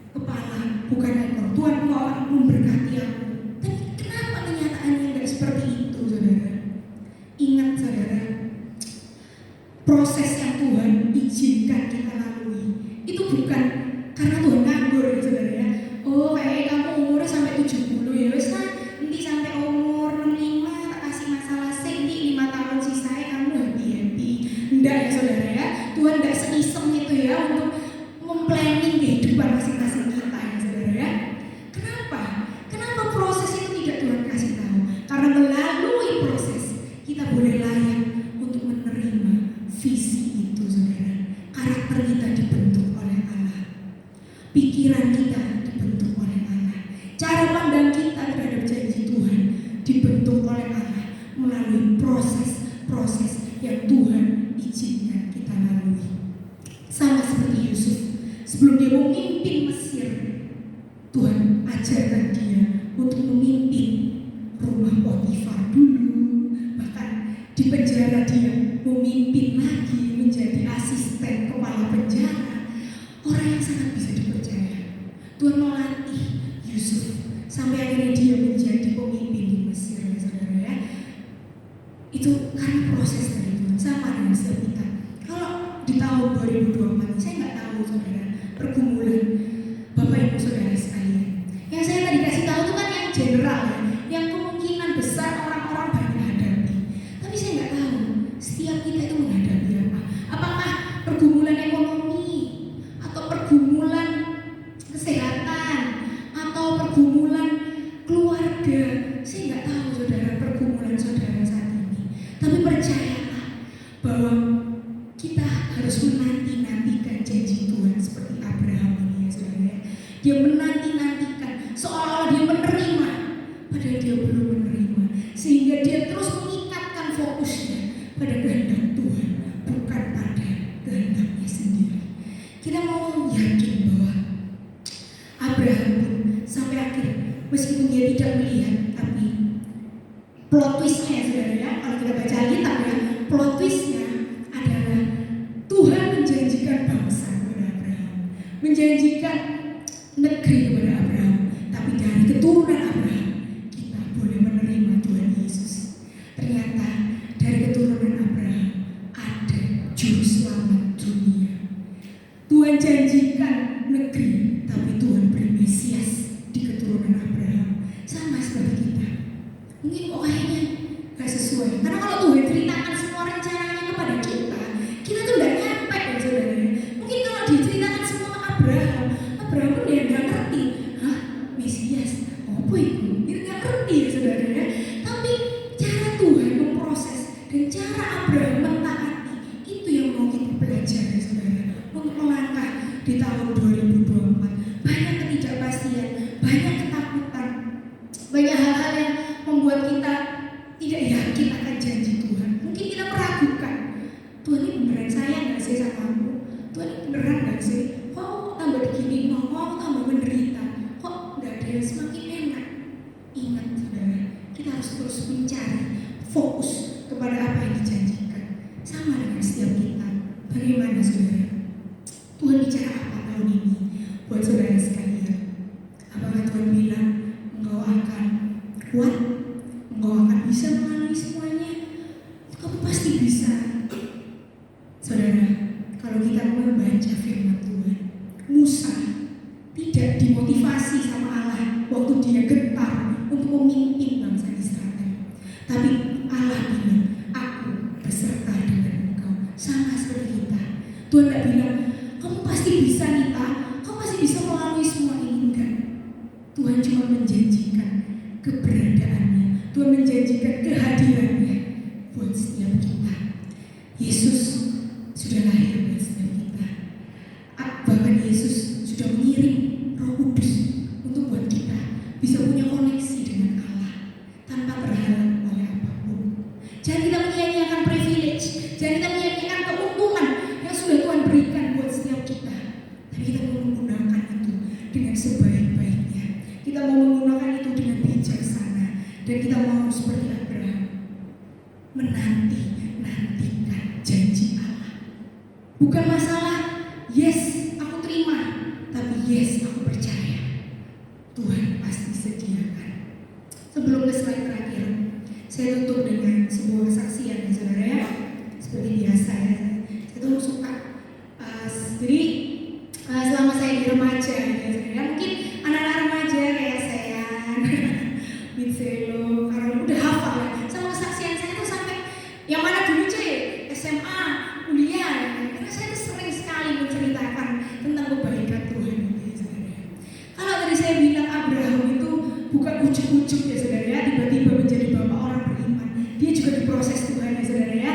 kepala, bukan ekor. Tuhan akan memberkati aku. Tapi kenapa kenyataannya tidak seperti itu, saudara? Ingat, saudara, proses yang Tuhan izinkan kita lalui itu bukan karena Tuhan nganggur, ya, saudara ya. Oh, kayak kamu umurnya sampai 70 ya, wes lah. Nanti sampai umur 65 tak kasih masalah sih, nanti 5 tahun sisanya kamu happy. Enggak ya, saudara ya. Tuhan enggak seisem itu ya untuk memplanning kehidupan masing-masing kita, ya, saudara ya. Kenapa? Kenapa proses itu tidak Tuhan kasih tahu? Karena melalui proses kita boleh layak untuk menerima visi itu, saudara. Karakter kita dibentuk oleh Allah, pikiran kita dibentuk oleh Allah, cara pandang kita terhadap janji Tuhan dibentuk oleh Allah melalui proses-proses yang Tuhan izinkan kita lalui. Sama seperti Yusuf, sebelum dia memimpin Mesir, Tuhan ajarkan dia untuk memimpin rumah Potifar dulu. Bahkan di penjara dia memimpin lagi, menjadi asisten kepala penjara. Orang yang sangat bisa dipercaya. Tuhan melatih Yusuf sampai akhirnya dia menjadi pemimpin di Mesir, ya, saudara ya. Itu karena proses dari Tuhan. Sama dengan setiap kita. Kalau di tahun 2024, saya nggak tahu, saudara, pergumulan Bapak Ibu saudara sekalian. Yang saya tadi kasih tahu itu kan yang general, ya, yang kemungkinan besar orang-orang banyak hadapi. Tapi saya nggak tahu setiap kita itu menghadapi apa. Apakah pergumulan ekonomi, atau pergumulan kesehatan, atau pergumulan keluarga. Saya nggak tahu, saudara, pergumulan saudara saat ini. Tapi percayalah bahwa kita harus menanti-nantikan janji Tuhan seperti Abraham ini, ya, saudara ya. Dia menanti-nantikan seolah-olah dia menerima, padahal dia belum menerima. Sehingga dia terus mengikatkan fokusnya pada kehendak Tuhan, bukan pada kehendaknya sendiri. Kita mau yakin bahwa Abraham pun sampai akhir, meskipun dia tidak melihat, tapi plot twistnya, saudara ya, kalau kita baca Alkitab ya, plot twistnya adalah Tuhan menjanjikan bangsa kepada Abraham, menjanjikan negeri kepada Abraham, tapi dari keturunan Abraham kita boleh menerima Tuhan Yesus. Ternyata dari keturunan Abraham ada juru selamat dunia. Tuhan janjikan negeri, tapi Tuhan beri Mesias di keturunan Abraham. Sama seperti kita. Mungkin kok kayaknya gak sesuai. Karena kalau Tuhan ceritakan semua rencananya kepada kita, kita tuh gak nyampe, ya, saudara. Mungkin kalau diceritakan semua Abraham pun dia gak ngerti. Hah? Mesias? Apa itu? Dia gak ngerti, ya, saudara ya. Tapi cara Tuhan memproses dan cara Abraham mentaati, itu yang mau kita belajar, ya, saudara. Untuk melangkah di tahun 2024. Banyak ketidakpastian, banyak ketakutan, banyak hal-hal yang membuat kita tidak yakin akan janji Tuhan. Mungkin kita meragukan, Tuhan ini beneran sayang gak sih sama aku? Tuhan ini beneran gak sih? Kok tambah begini? Kok aku tambah menderita? Kok gak ada yang semakin enak? Ingat, saudara, kita harus terus mencari fokus kepada apa yang dijanjikan. Sama dengan setiap kita. Bagaimana, saudara? Tuhan bicara apa tahun ini buat saudara sekalian? Apakah Tuhan bilang engkau akan kuat, engkau akan bisa melalui semuanya? Kamu pasti bisa, saudara. Kalau kita membaca firman Tuhan, Musa tidak dimotivasi sama Allah Tapi Allah bilang, aku beserta dengan engkau. Sama seperti kita. Tuhan tidak bilang, kamu pasti bisa Nita, kamu pasti bisa melalui semua ini. Enggak. Tuhan cuma menjanjikan keberadaannya. Tuhan menjanjikan kehadirannya buat setiap kita. Yesus sudah lahir buat setiap kita. Bahkan Yesus sudah mengirim Roh Kudus untuk buat kita bisa punya koneksi dengan Allah tanpa terhalang oleh apapun. Jangan kita menyia-nyiakan privilege, jangan kita menyia-nyiakan keuntungan yang sudah Tuhan berikan buat setiap kita. Tapi kita mau menggunakan itu dengan sebaik-baiknya. Kita mau menggunakan itu dengan bijaksana, dan kita mau seperti Abraham menantikan janji Allah. Bukan masalah yes aku terima, tapi yes aku percaya Tuhan pasti sediakan. Sebelum ke slide terakhir, saya tutup dengan sebuah kesaksian ya saudara ya. Seperti biasa ya, saya tuh suka jadi selama saya di remaja ya saudara, mungkin anak-anak remaja kayak saya Mitzelo, karena udah hafal ya sama kesaksian saya tuh sampai yang mana dulu SMA, kuliah ya. Karena saya tuh sering sekali menceritakan tentang kebaikan Tuhan ya saudara. Kalau tadi saya bilang Abraham itu bukan ujuk-ujuk ya saudara ya, tiba-tiba menjadi bapak orang beriman. Dia juga diproses Tuhan ya saudara ya.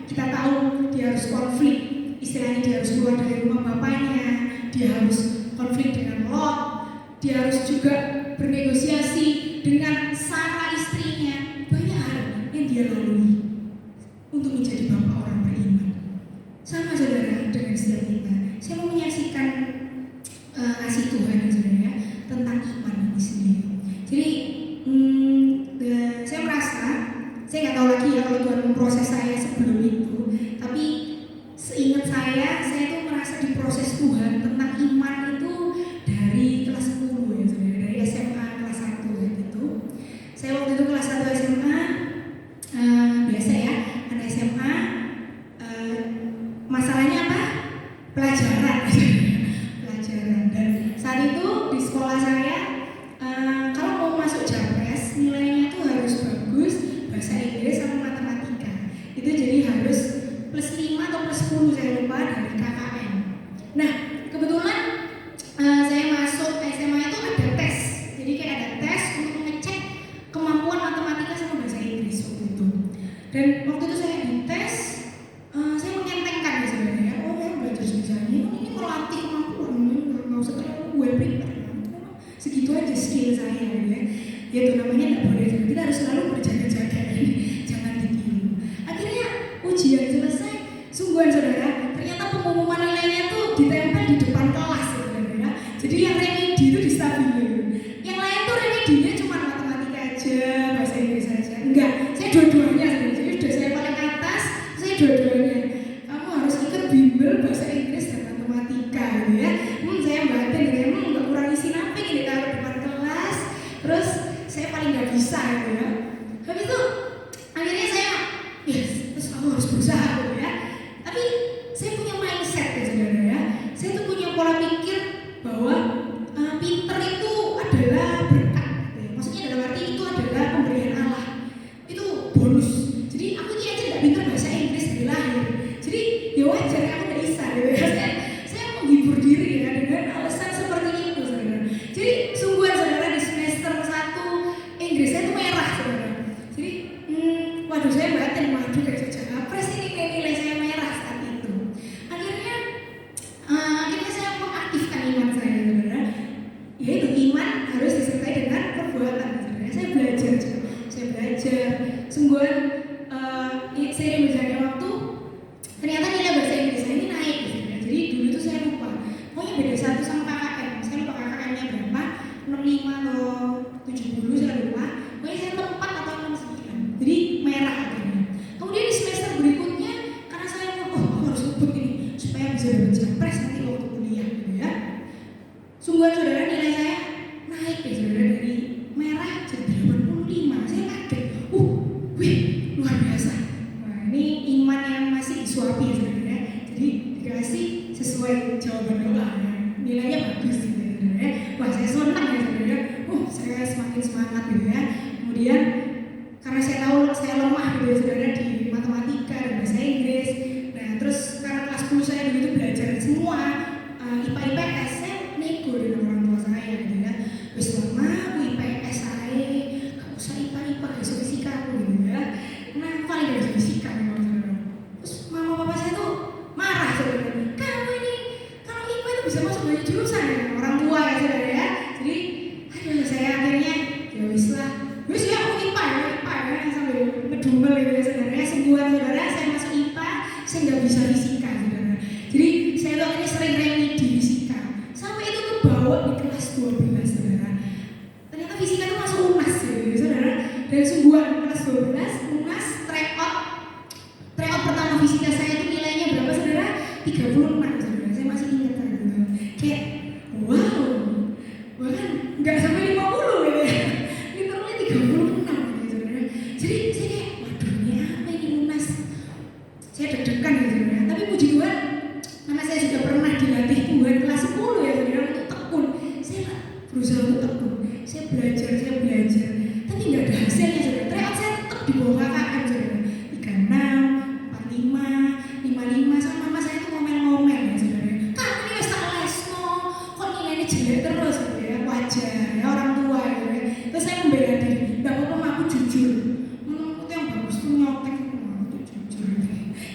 Kita tahu dia harus konflik, istilahnya dia harus keluar dari rumah bapaknya, dia harus konflik dengan Lot, dia harus juga bernegosiasi dengan Sarah istrinya. Banyak hal yang dia lalui untuk menjadi bapak orang beriman. Sama saudara dengan setiap kita. Saya mau menyaksikan kasih Tuhan ya saudara ya, tentang iman ini sendiri. Jadi saya merasa, saya nggak tahu lagi ya kalau Tuhan memproses saya sebelum itu, tapi seingat saya tuh merasa diproses Tuhan tentang iman itu dari kelas 10 ya saudara, dari SMA kelas 1 gitu. Saya waktu itu kelas 1 SMA, biasa ya, anak SMA, masalahnya apa? Pelajaran. Dan saat itu di sekolah saya, kalau mau masuk Japres, nilainya tuh harus bagus bahasa Inggris sama matematika. Itu jadi harus plus 5 atau plus 10 saya lupa dari KKN. Nah kebetulan saya masuk SMA itu ada tes. Jadi kayak ada tes untuk mengecek kemampuan matematika sama bahasa Inggris waktu itu. Dan waktu itu saya dites, saya menyentengkan ya sebenarnya. Oh ya belajar sebisanya, ini melatih kemampuan, nggak usah terlalu gue prepare. Segitu aja skill saya ya. Ya itu namanya nggak boleh. Kita harus selalu berjaga-jaga, jangan ditiru. Akhirnya ujian selesai, sungguhan saudara, ternyata pengumuman nilainya tuh ditempel di depan kelas saudara. Jadi yang remedi itu distabili. Yang lain tuh remedinya cuma matematika aja, bahasa Inggris aja. Enggak, saya dua-duanya. Jadi udah saya paling atas, saya dua-duanya. Kamu harus ikut bimbel bahasa Inggris dan matematika gitu ya. Saya batin gitu ya, nggak kurang isi namping ini taruh depan kelas. Terus saya paling nggak bisa gitu ya. Habis itu akhirnya saya, yes, terus kamu harus berusaha gitu ya. Tapi saya punya mindset ya saudara ya. Saya tuh punya pola pikir bahwa pinter itu adalah berkat gitu ya. Maksudnya dalam arti itu adalah pemberian Allah. Itu bonus. Jadi aku ini aja nggak pinter bahasa Inggris dari lahir. Jadi ya wajar aku nggak bisa gitu ya. Saya menghibur diri ya dengan alasan seperti itu saudara. Jadi sungguhan saudara di semester 1 Inggris saya tuh merah saudara. Jadi waduh saya batin, waduh kayak Japres ini nilai saya merah saat itu. Akhirnya saya mengaktifkan iman saya saudara. Yaitu iman harus disertai dengan perbuatan saudara. Saya belajar juga, saya belajar sungguhan. Seiring berjalannya waktu, ternyata nilai bahasa Inggris saya ini naik saudara. Jadi dulu tuh saya lupa, pokoknya beda 1 sama KKN. Saya lupa KKN-nya berapa, 65 atau 70 saya lupa. Pokoknya saya 64 atau 69. Jadi merah akhirnya. Kemudian di semester berikutnya, karena saya aku harus ngebut ini supaya bisa dapat Japres nanti waktu kuliah gitu ya. Sungguhan saudara, nilai saya naik ya saudara, dari merah jadi 85. Saya kaget. Wih, luar biasa. Nah, ini iman yang masih disuapi ya saudara. Jadi dikasih sesuai jawaban doa ya. Nilainya bagus gitu ya saudara. Wah, saya senang ya saudara. Saya semakin semangat gitu ya. Kemudian karena saya tahu saya bisa masuk banyak jurusan ya, orang tua ya saudara ya. Jadi aduh saya akhirnya ya wis lah, wis ya aku IPA ya sambil ngedumel gitu ya saudara ya. Sungguhan saudara saya masuk IPA saya nggak bisa fisika saudara. Jadi saya tuh akhirnya sering remedi di fisika sampai itu kebawa di kelas 12 saudara. Ternyata fisika itu masuk UNAS gitu saudara. Dan sungguhan kelas 12 UNAS tryout pertama fisika saya itu nilainya berapa saudara? 36 saudara. Saya masih ingat kan gitu. Kayak wow, bahkan nggak sampai 50 gitu ya. Literally 36 gitu saudara. Jadi saya kayak waduh ini apa ini UNAS? Saya deg-degan ya saudara. Tapi puji Tuhan karena saya sudah pernah dilatih Tuhan kelas 10 ya saudara untuk tekun. Saya berusaha untuk tekun. Saya belajar. Tapi nggak ada hasilnya saudara. Tryout saya tetap di bawah KKM saudara. 36, 45, 55 sama mama saya tuh ngomel-ngomel ya saudara. Kamu ini wis tak lesno, kok nilainya jelek terus gitu ya. Wajar ya orang tua gitu ya. Terus saya membela diri, nggak apa-apa aku jujur. Menurut yang bagus tuh nyontek, aku jujur.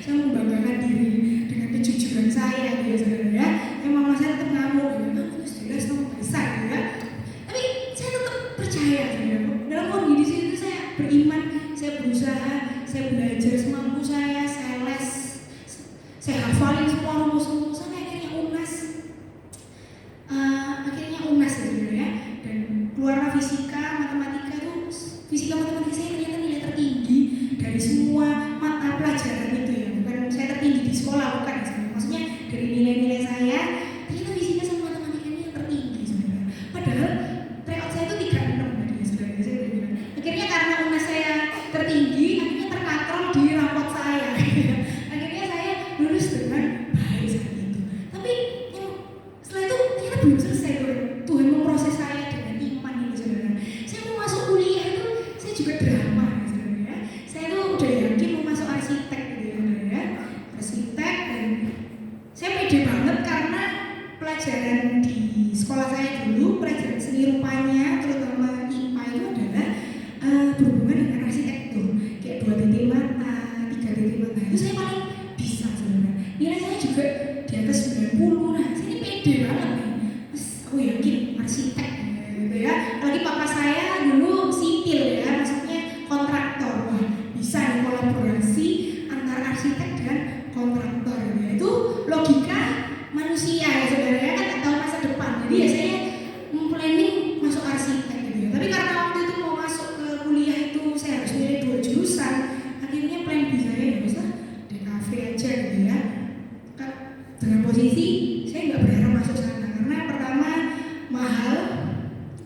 Saya membanggakan diri dengan kejujuran saya gitu ya saudara ya. Yang mama saya tetap ngamuk gitu. Kamu itu jelas kamu bisa gitu ya. Tapi saya tetap percaya saudara. Dalam kondisi itu saya beriman, saya berusaha, saya belajar semampu saya les, saya hafalin semua rumus-rumus sampai akhirnya UNAS. Akhirnya UNAS ya saudara ya. Dan keluarlah fisika, matematika itu fisika matematika saya ternyata nilai tertinggi dari semua mata pelajaran itu ya. Bukan saya tertinggi di sekolah, bukan ya saudara. Maksudnya dari nilai-nilai saya ternyata fisika sama matematika ini yang tertinggi saudara. Padahal tryout saya itu 36 tadi ya saudara. Saya udah bilang. Akhirnya karena UNAS saya tertinggi, akhirnya terkatrol di rapot saya. Akhirnya saya lulus dengan baik saat itu. Tapi setelah itu ternyata belum selesai Tuhan memproses saya dengan iman ini saudara. Saya mau masuk kuliah itu saya juga drama ya saudara ya. Saya tuh udah yakin mau masuk arsitek gitu ya saudara ya. Arsitek dan saya pede banget karena pelajaran di sekolah saya dulu, pelajaran seni rupanya terutama IPA itu adalah berhubungan dengan arsitektur. Kayak 2 titik mata, 3 titik mata itu saya paling bisa saudara. Nilai saya juga di atas 90. Nah saya ini pede banget nih. Terus aku yakin arsitek gitu ya. Apalagi papa saya dulu sipil ya, maksudnya kontraktor. Wah bisa nih kolaborasi antara arsitek dan kontraktor gitu ya. Itu logika manusia ya saudara ya, kan tahu masa depan. Jadi ya saya planning masuk arsitek gitu ya. Tapi karena waktu itu mau masuk ke kuliah itu saya harus milih 2 jurusan. Akhirnya plan B saya ya bisa DKV aja gitu ya. Dengan posisi saya nggak berharap masuk sana karena pertama mahal.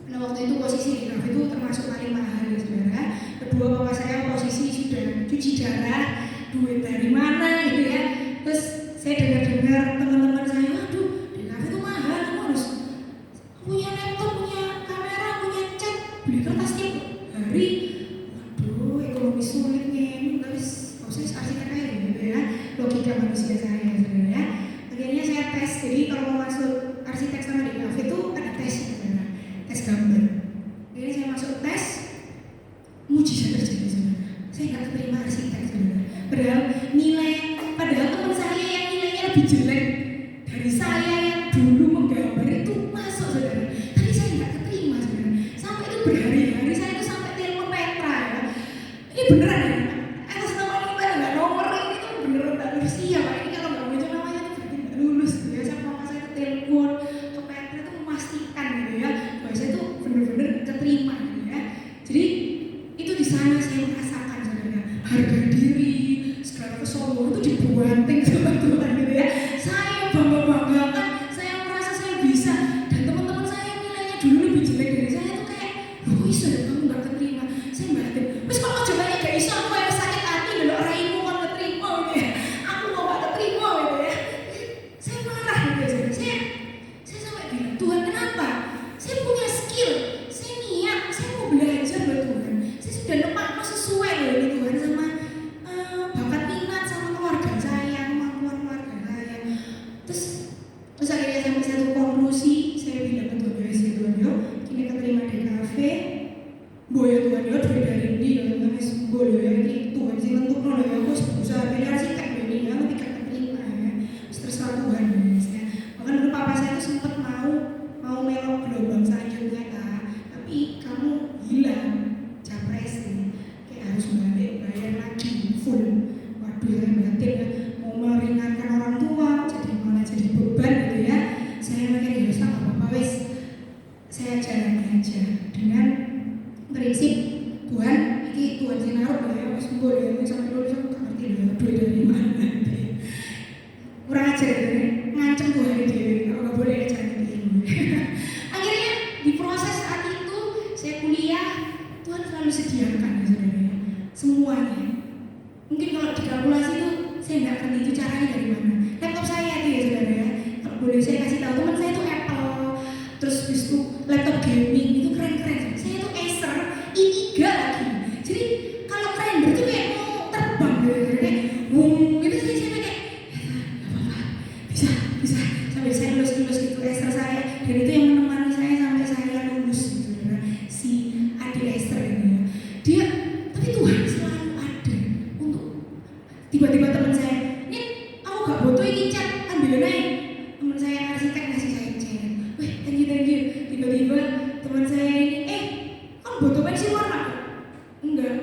Nah waktu itu posisi DKV itu termasuk paling mahal ya saudara. Kedua papa saya posisi sudah cuci darah, duit dari mana gitu ya. Terus saya dengar teman-teman saya, aduh DKV itu mahal, kamu harus punya laptop, punya kamera, punya cat, beli kertas tiap hari. Waduh, ekonomi sulit nih, terus proses arsitek aja gitu ya. Logika manusia saya saudara ya. Akhirnya saya tes, jadi kalau mau masuk arsitek sama DKV itu ada tesnya saudara, tes gambar. Akhirnya saya masuk tes, mujizat terjadi saudara. Saya nggak keterima arsitek saudara. Padahal teman saya yang nilainya lebih jelek dari saya yang dulu menggambar itu masuk saudara. Tapi saya nggak keterima saudara. Sampai itu berhari-hari saya itu sampai telepon Petra ya. Ini beneran ya? Atas nama ini nggak nomor ini tuh beneran nggak lulus ya Pak. Ini kalau nggak muncul namanya tuh berarti nggak lulus gitu ya. Sama mama saya telepon ke Petra itu memastikan gitu ya bahwa saya tuh bener-bener keterima gitu ya. Jadi itu di sana saya merasakan saudara harga diri, segala kesombongan itu dibuanting sama Tuhan gitu ya. Saya bangga-banggakan, saya merasa saya bisa. Dan teman-teman saya yang nilainya dulu lebih jelek dari saya tuh kayak, loh iso ya kamu gak keterima. Saya batin, terus kalau coba gak iso aku yang sakit hati dulu raimu mau keterima gitu ya. Aku mau gak keterima gitu ya. Saya marah gitu ya. Saya sampai bilang, Tuhan kenapa? Saya punya skill, saya niat, saya mau belajar buat Tuhan. Saya sudah nemak sesuai loh ini Tuhan sama bakat minat sama keluarga saya, kurang ajar ya, ngancem Tuhan dewe, kalau nggak boleh jangan begini. Akhirnya di proses saat itu saya kuliah, Tuhan selalu sediakan ya saudara, semuanya. Mungkin kalau dikalkulasi itu saya nggak ngerti itu caranya dari mana. Laptop saya itu ya saudara ya, kalau boleh saya kasih tahu, teman saya itu Apple, terus habis itu laptop gaming itu keren-keren. Saya itu Acer i3 lagi. Jadi kalau keren itu kayak mau terbang gitu, kayak wung gitu. Saya kayak ya apa-apa, bisa sampai saya lulus gitu Acer saya, dan itu yang menemani saya sampai saya lulus gitu saudara, si adik Acer ini ya. Dia tapi Tuhan selalu ada untuk tiba-tiba teman saya, ini aku gak butuh ini cat, ambil aja. Teman saya arsitek ngasih saya cat, wih thank you. Tiba-tiba teman saya ini, kamu butuh pensil warna? Enggak.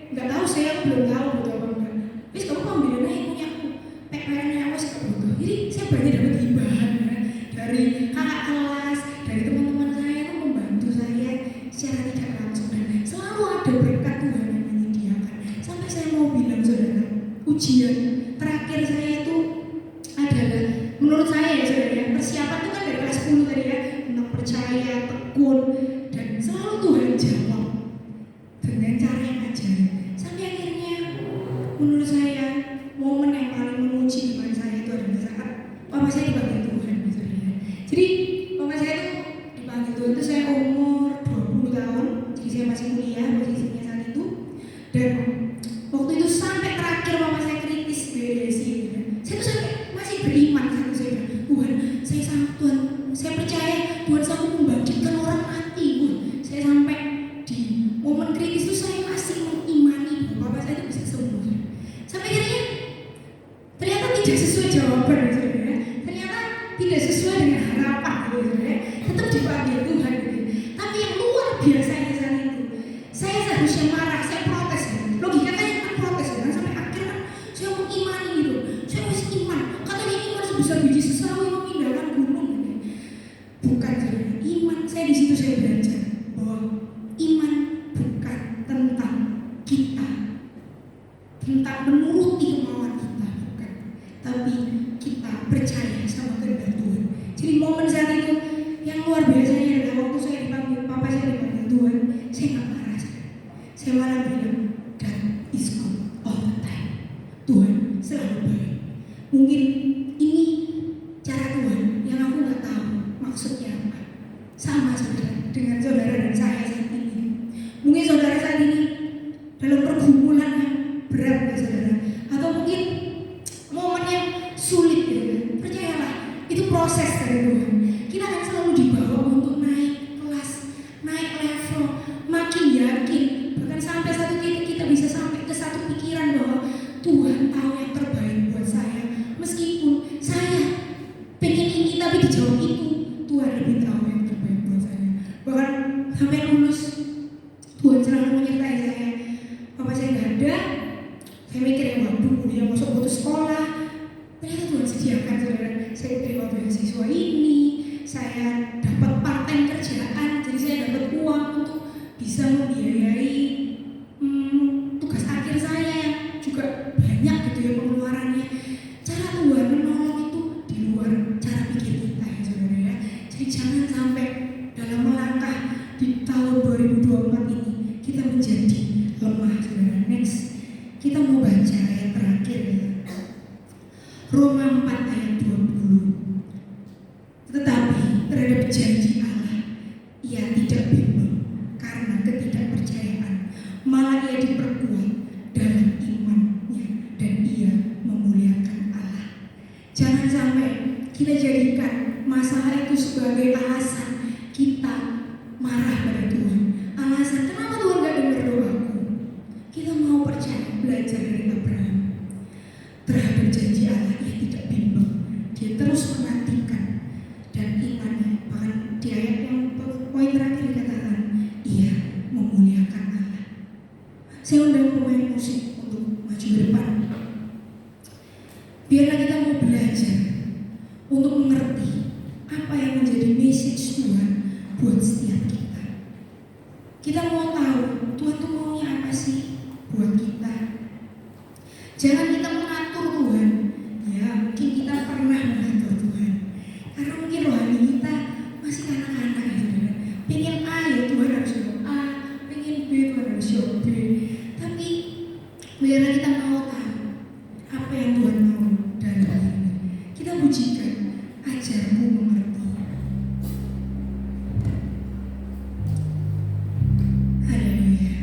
Enggak tahu saya, aku belum tahu butuh apa enggak. Wis kamu ambil aja punya aku, PPN-nya aku sih butuh. Jadi saya banyak dapat hibahan ya, dari kakak kelas, dari teman-teman saya itu membantu saya secara tidak langsung, dan selalu ada berkat Tuhan yang menyediakan. Sampai saya mau bilang saudara, ujian terakhir saya itu adalah, menurut saya ya saudara ya, persiapan itu kan dari kelas 10 tadi ya, tentang percaya, tekun, dan selalu Tuhan jawab dengan cara yang ajaib. Sampai akhirnya menurut saya momen yang paling menguji iman saya itu adalah saat papa saya dipanggil Tuhan saudara ya. Jadi papa saya itu dipanggil Tuhan itu saya umur 20 tahun, jadi saya masih kuliah posisinya saat itu. Dan waktu itu sampai terakhir mama saya kritis BDSI, saya tuh sampai masih beriman saat itu. Saya bilang, Tuhan, saya sangat Tuhan, saya percaya Tuhan sanggup membangkitkan orang mati. Saya sampai di momen kritis itu saya masih mengimani bahwa bapak saya itu bisa sembuh. Sampai akhirnya ternyata tidak sesuai jawaban saudara ya. Ternyata tidak sesuai dengan harapan saudara ya. Tetap dipanggil Tuhan gitu. Tapi yang luar biasanya saat itu, saya seharusnya marah, saya protes. Logikanya kan protes kan, sampai akhirnya saya mengimani gitu. Saya masih iman. Katanya iman sebesar biji sesawi memindahkan gunung gitu. Bukan saudara, iman saya di situ saya belajar bahwa iman bukan tentang kita, tentang menuruti kemauan kita, bukan, tapi kita percaya sama kehendak Tuhan. Jadi momen saat itu yang luar biasanya adalah waktu saya dipanggil, papa saya dipanggil Tuhan, saya nggak marah, saya malah bilang, God is good all the time. Tuhan selalu baik. Mungkin ini cara Tuhan yang aku nggak tahu maksudnya apa. Sama saudara dengan saudara dan saya saat ini. Mungkin saudara saat ini dalam pergumulan yang berat ya saudara, atau mungkin momen yang sulit ya. Percayalah, itu proses dari Tuhan. Kita akan selalu dibawa untuk naik kelas, naik level, makin yakin. Bahkan sampai satu titik kita bisa sampai ke satu pikiran bahwa Tuhan tahu yang terbaik buat saya. Meskipun saya pengen ini tapi dijawab itu, Tuhan lebih tahu yang terbaik buat saya. Bahkan sampai lulus, Tuhan selalu menyertai saya. Papa saya nggak ada, saya mikir ya waduh dia masuk putus sekolah. Ternyata Tuhan sediakan saudara, saya terima beasiswa ini, saya dapat part time kerjaan, jadi saya dapat uang untuk bisa membiayai tugas akhir saya yang juga banyak gitu ya pengeluarannya. Cara Tuhan menolong itu di luar cara pikir kita ya saudara ya. Jadi jangan sampai dalam melangkah di tahun 2024 ini kita menjadi lemah saudara. Next, kita mau baca ayat terakhir ya. Roma 4 ayat 20. Tetapi terhadap janji Allah, ia tidak bimbang karena ketidakpercayaan, malah ia diperkuat dalam imannya dan ia memuliakan Allah. Jangan sampai kita jadikan masalah itu sebagai alasan kita marah pada Tuhan. Alasan kenapa Tuhan gak dengar doaku. Kita mau percaya, belajar dari Abraham. Terhadap janji Allah ia tidak bimbang, dia terus menantikan, dan imannya bahkan di ayat yang poin terakhir dikatakan ia memuliakan Allah. Saya undang pemain musik untuk maju ke depan. Biarlah kita mau belajar untuk mengerti apa yang menjadi message Tuhan buat setiap kita. Kita mau tahu Tuhan tuh maunya apa sih buat kita. Jangan kita mengatur Tuhan. Ya mungkin pujikan, ajarku mengerti. Haleluya.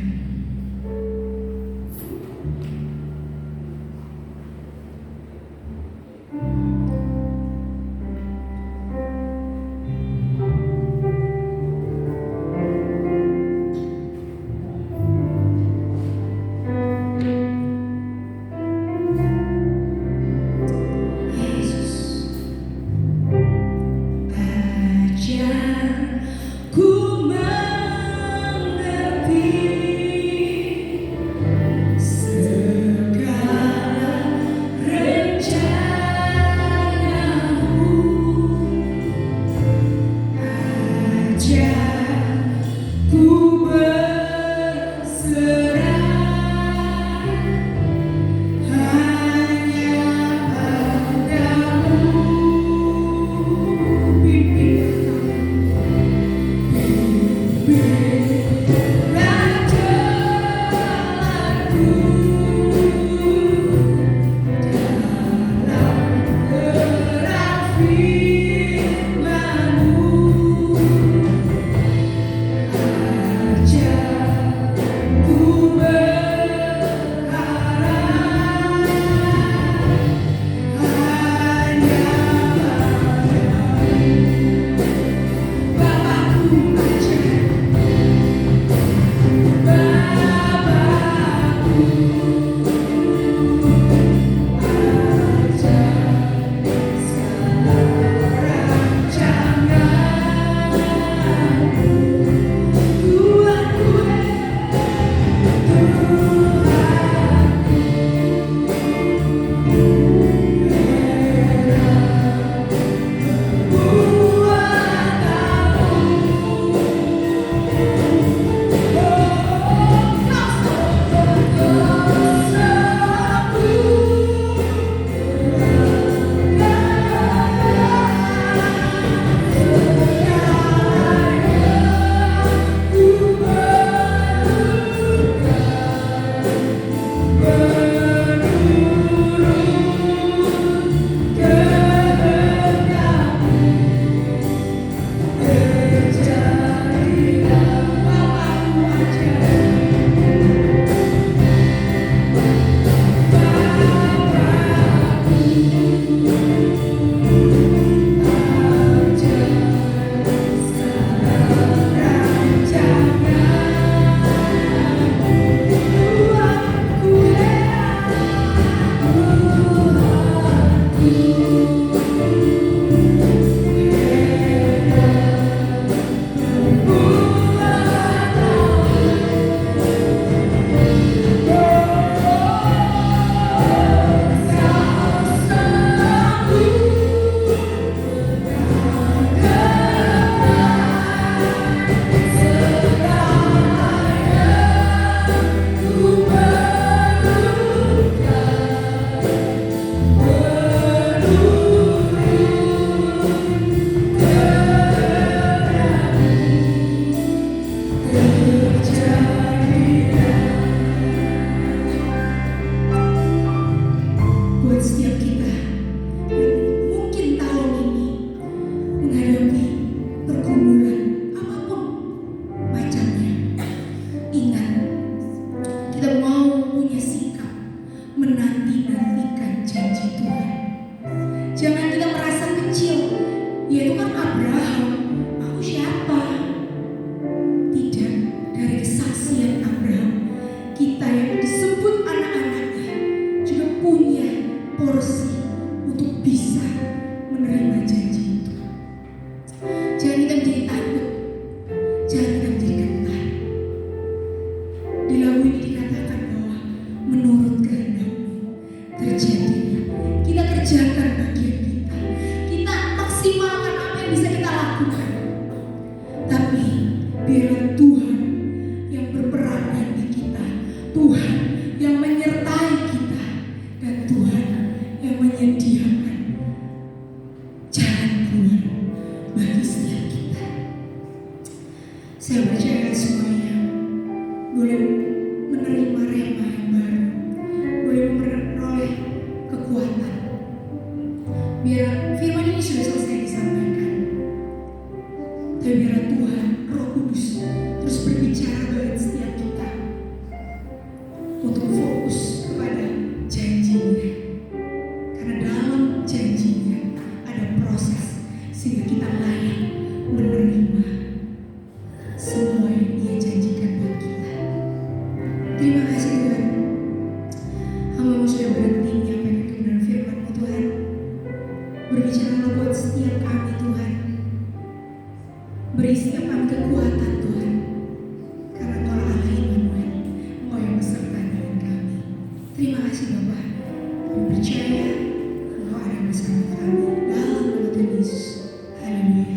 Biar Karena dalam janjinya ada proses sehingga kita layak menerima semua yang Dia janjikan buat kita. Terima kasih Tuhan. Hamba-Mu sudah berhenti menyampaikan kebenaran firman-Mu Tuhan. Berbicaralah buat setiap kami Tuhan. Beri setiap kami kekuatan Tuhan. Karena Engkau Allah Immanuel, Engkau yang beserta dengan kami. Terima kasih Bapa. Kami percaya Engkau ada bersama kami dalam nama Tuhan Yesus. Haleluya.